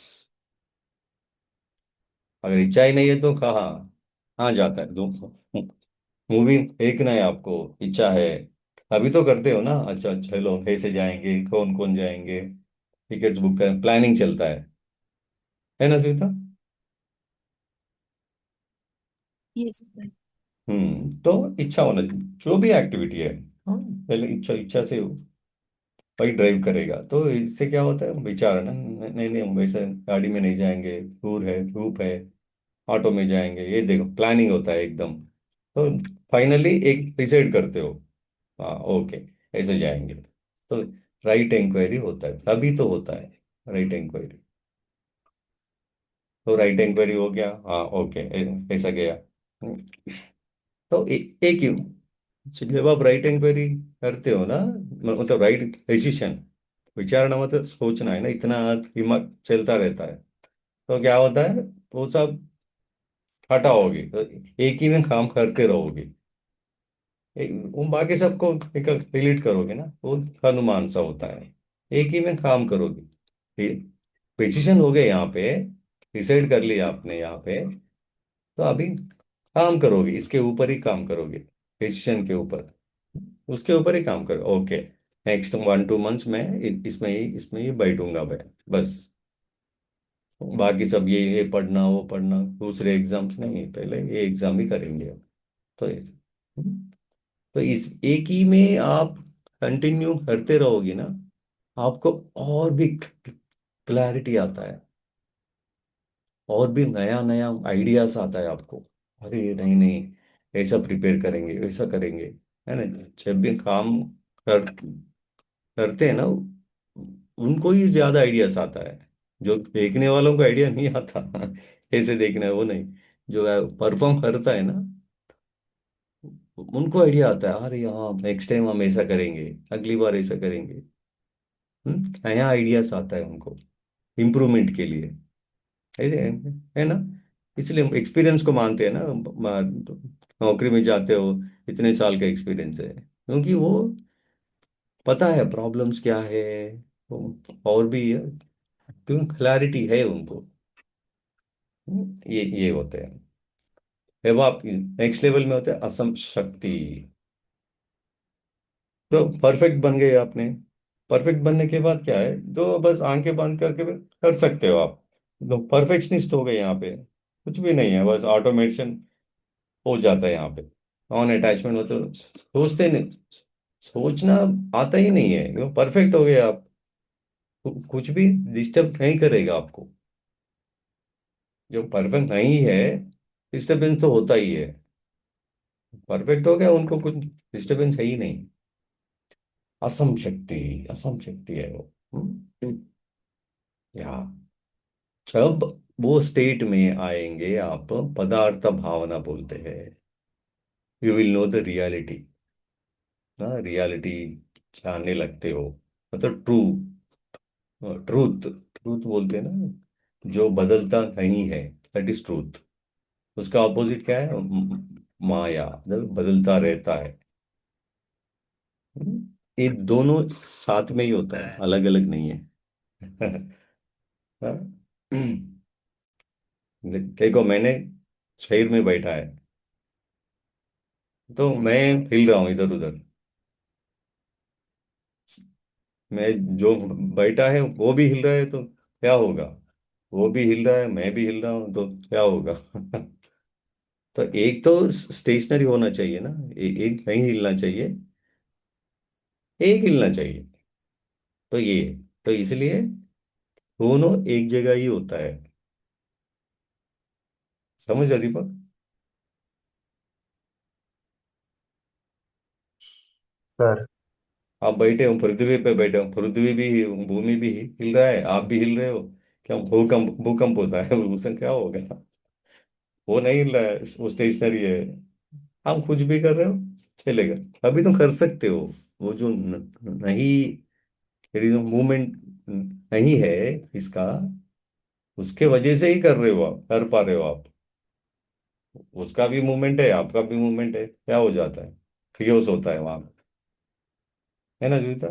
अगर इच्छा ही नहीं है तो कहाँ कहाँ जाता है? दो मूवी देखना है आपको, इच्छा है, अभी तो करते हो ना। अच्छा, चलो कैसे जाएंगे, कौन कौन जाएंगे, टिकट्स बुक कर, प्लानिंग चलता है ना श्वेता? Yes sir. तो इच्छा होना, जो भी एक्टिविटी है, हाँ, पहले इच्छा, इच्छा से भाई ड्राइव करेगा। तो इससे क्या होता है? विचार ना, नहीं नहीं, हम वैसे गाड़ी में नहीं जाएंगे, दूर है, धूप है, ऑटो में जाएंगे। ये देखो, प्लानिंग होता है एकदम। तो फाइनली एक डिसाइड करते हो, हाँ ओके, ऐसे जाएंगे। तो राइट इंक्वायरी होता है, तभी तो होता है राइट इंक्वायरी। तो राइट इंक्वायरी हो गया, हाँ ओके, ऐसा गया। तो एक ही जब आप राइट इंक्वायरी करते हो ना, मतलब राइट डिसीजन, विचारना मतलब सोचना है ना, इतना दिमाग चलता रहता है, तो क्या होता है, वो सब हटाओगे तो एक ही में काम करते रहोगे। वो बाकी सबको डिलीट करोगे ना, वो हनुमान सा होता है। एक ही में काम करोगे, डिसीजन हो गए यहाँ पे, डिसाइड कर लिया आपने यहाँ पे, तो अभी काम करोगे, इसके ऊपर ही काम करोगे, डिसीजन के ऊपर, उसके ऊपर ही काम करो। ओके, नेक्स्ट 1-2 मंथ्स में इसमें ही बैठूंगा मैं, बस। बाकी सब ये पढ़ना वो पढ़ना, दूसरे एग्जाम्स नहीं, पहले ये एग्जाम ही करेंगे। तो तो इस एक ही में आप कंटिन्यू करते रहोगे ना, आपको और भी क्लैरिटी आता है, और भी नया नया आइडियाज आता है आपको। अरे नहीं नहीं, ऐसा प्रिपेयर करेंगे, ऐसा करेंगे, है ना। जब भी काम कर करते हैं ना, उनको ही ज्यादा आइडियाज आता है, जो देखने वालों को आइडिया नहीं आता ऐसे देखना है वो नहीं, जो परफॉर्म करता है ना, उनको आइडिया आता है, अरे हाँ नेक्स्ट टाइम हम ऐसा करेंगे, अगली बार ऐसा करेंगे। नया आइडियाज आता है उनको इम्प्रूवमेंट के लिए, है ना। इसलिए हम एक्सपीरियंस को मानते हैं ना, नौकरी में जाते हो, इतने साल का एक्सपीरियंस है, क्योंकि वो पता है प्रॉब्लम्स क्या है, और भी है, क्यों क्लैरिटी है उनको। ये होते हैं। जब आप नेक्स्ट लेवल में होते हैं असम शक्ति, तो परफेक्ट बन गए आपने। परफेक्ट बनने के बाद क्या है, तो बस आंखें बंद करके भी कर सकते हो आप, तो परफेक्शनिस्ट हो गए यहाँ पे, कुछ भी नहीं है, बस ऑटोमेशन हो जाता है यहाँ पे। नॉन अटैचमेंट हो तो सोचते नहीं, सोचना आता ही नहीं है, परफेक्ट हो गए आप, कुछ भी डिस्टर्ब नहीं करेगा आपको। जो परफेक्ट नहीं है, डिस्टरबेंस तो होता ही है। परफेक्ट हो गया, उनको कुछ डिस्टरबेंस है ही नहीं। असम शक्ति, असम शक्ति है वो। या जब वो स्टेट में आएंगे आप, पदार्थ भावना बोलते हैं, you will know the reality ना, रियलिटी जानने लगते हो, मतलब ट्रूथ, ट्रूथ बोलते हैं ना, जो बदलता नहीं है, दैट इज ट्रूथ। उसका ऑपोजिट क्या है, माया, जो बदलता रहता है। ये दोनों साथ में ही होता है, अलग अलग नहीं है हाँ? देखो, मैंने शहर में बैठा है, तो मैं हिल रहा हूँ इधर उधर, मैं जो बैठा है वो भी हिल रहा है, तो क्या होगा, वो भी हिल रहा है, मैं भी हिल रहा हूँ, तो क्या होगा तो एक तो स्टेशनरी होना चाहिए ना, एक नहीं हिलना चाहिए, एक हिलना चाहिए। तो ये, तो इसलिए दोनों एक जगह ही होता है। समझ रहे दीपक? सर। आप बैठे हो पृथ्वी पे, बैठे हो पृथ्वी भी, भूमि भी हिल रहा है, आप भी हिल रहे हो। क्या भूकंप, भूकंप होता है उसमें क्या होगा, वो नहीं हिल रहा है, वो स्टेशनरी है। आप कुछ भी कर रहे हो, चलेगा। अभी तुम कर सकते हो, वो जो नहीं, मूवमेंट नहीं है इसका, उसके वजह से ही कर रहे हो आप, कर पा रहे हो आप। उसका भी मूवमेंट है, आपका भी मूवमेंट है, क्या हो जाता है, फियोस होता है वहां, है ना जीविता।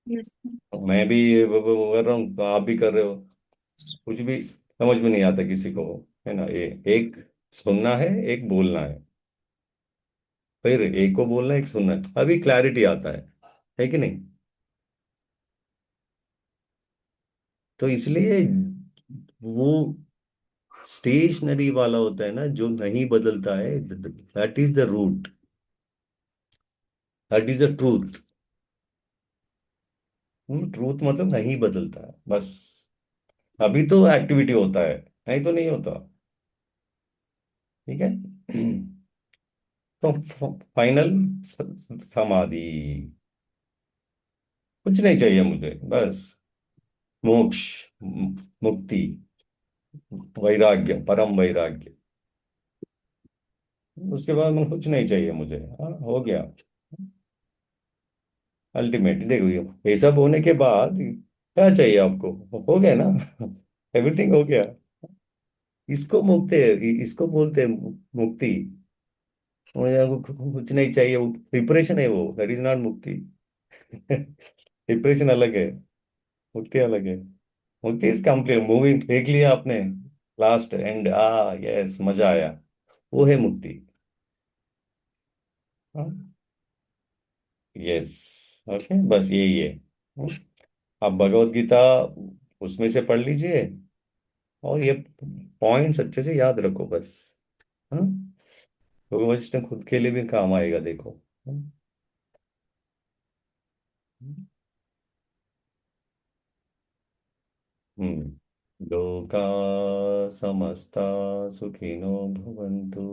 यस। मैं भी वो कर रहा हूँ, तो आप भी कर रहे हो, कुछ भी समझ में नहीं आता किसी को, है ना। एक सुनना है, एक बोलना है, फिर एक को बोलना है, एक सुनना है, अभी क्लैरिटी आता है कि नहीं। तो इसलिए वो स्टेशनरी वाला होता है ना, जो नहीं बदलता है, that is the root, that is the truth. Truth मतलब नहीं बदलता है, बस। अभी तो एक्टिविटी होता है, नहीं तो नहीं होता। ठीक है तो फाइनल समाधि, कुछ नहीं चाहिए मुझे, बस मोक्ष, मुक्ति, वैराग्य, परम वैराग्य। उसके बाद मैं कुछ नहीं चाहिए मुझे, हाँ हो गया। अल्टीमेट देखो, ये सब होने के बाद क्या चाहिए आपको? हो गया ना। एवरीथिंग हो गया। इसको मुक्ति, इसको बोलते हैं मुक्ति। मुझे कुछ नहीं चाहिए, वो डिप्रेशन है, वो दैट इज नॉट मुक्ति। डिप्रेशन अलग है, मुक्ति अलग है। मुक्ति इज कंप्लीट, मूवी देख लिया आपने, लास्ट एंड, यस मजा आया, वो है मुक्ति। यस, ओके, बस यही है। हम्म, आप भगवत गीता उसमें से पढ़ लीजिए, और ये पॉइंट्स अच्छे से याद रखो बस। हाँ, तो वह खुद के लिए भी काम आएगा, देखो। हम्म, लोका समस्ता सुखिनो भवन्तु।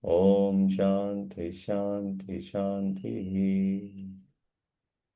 ओम शांति शांति शांति।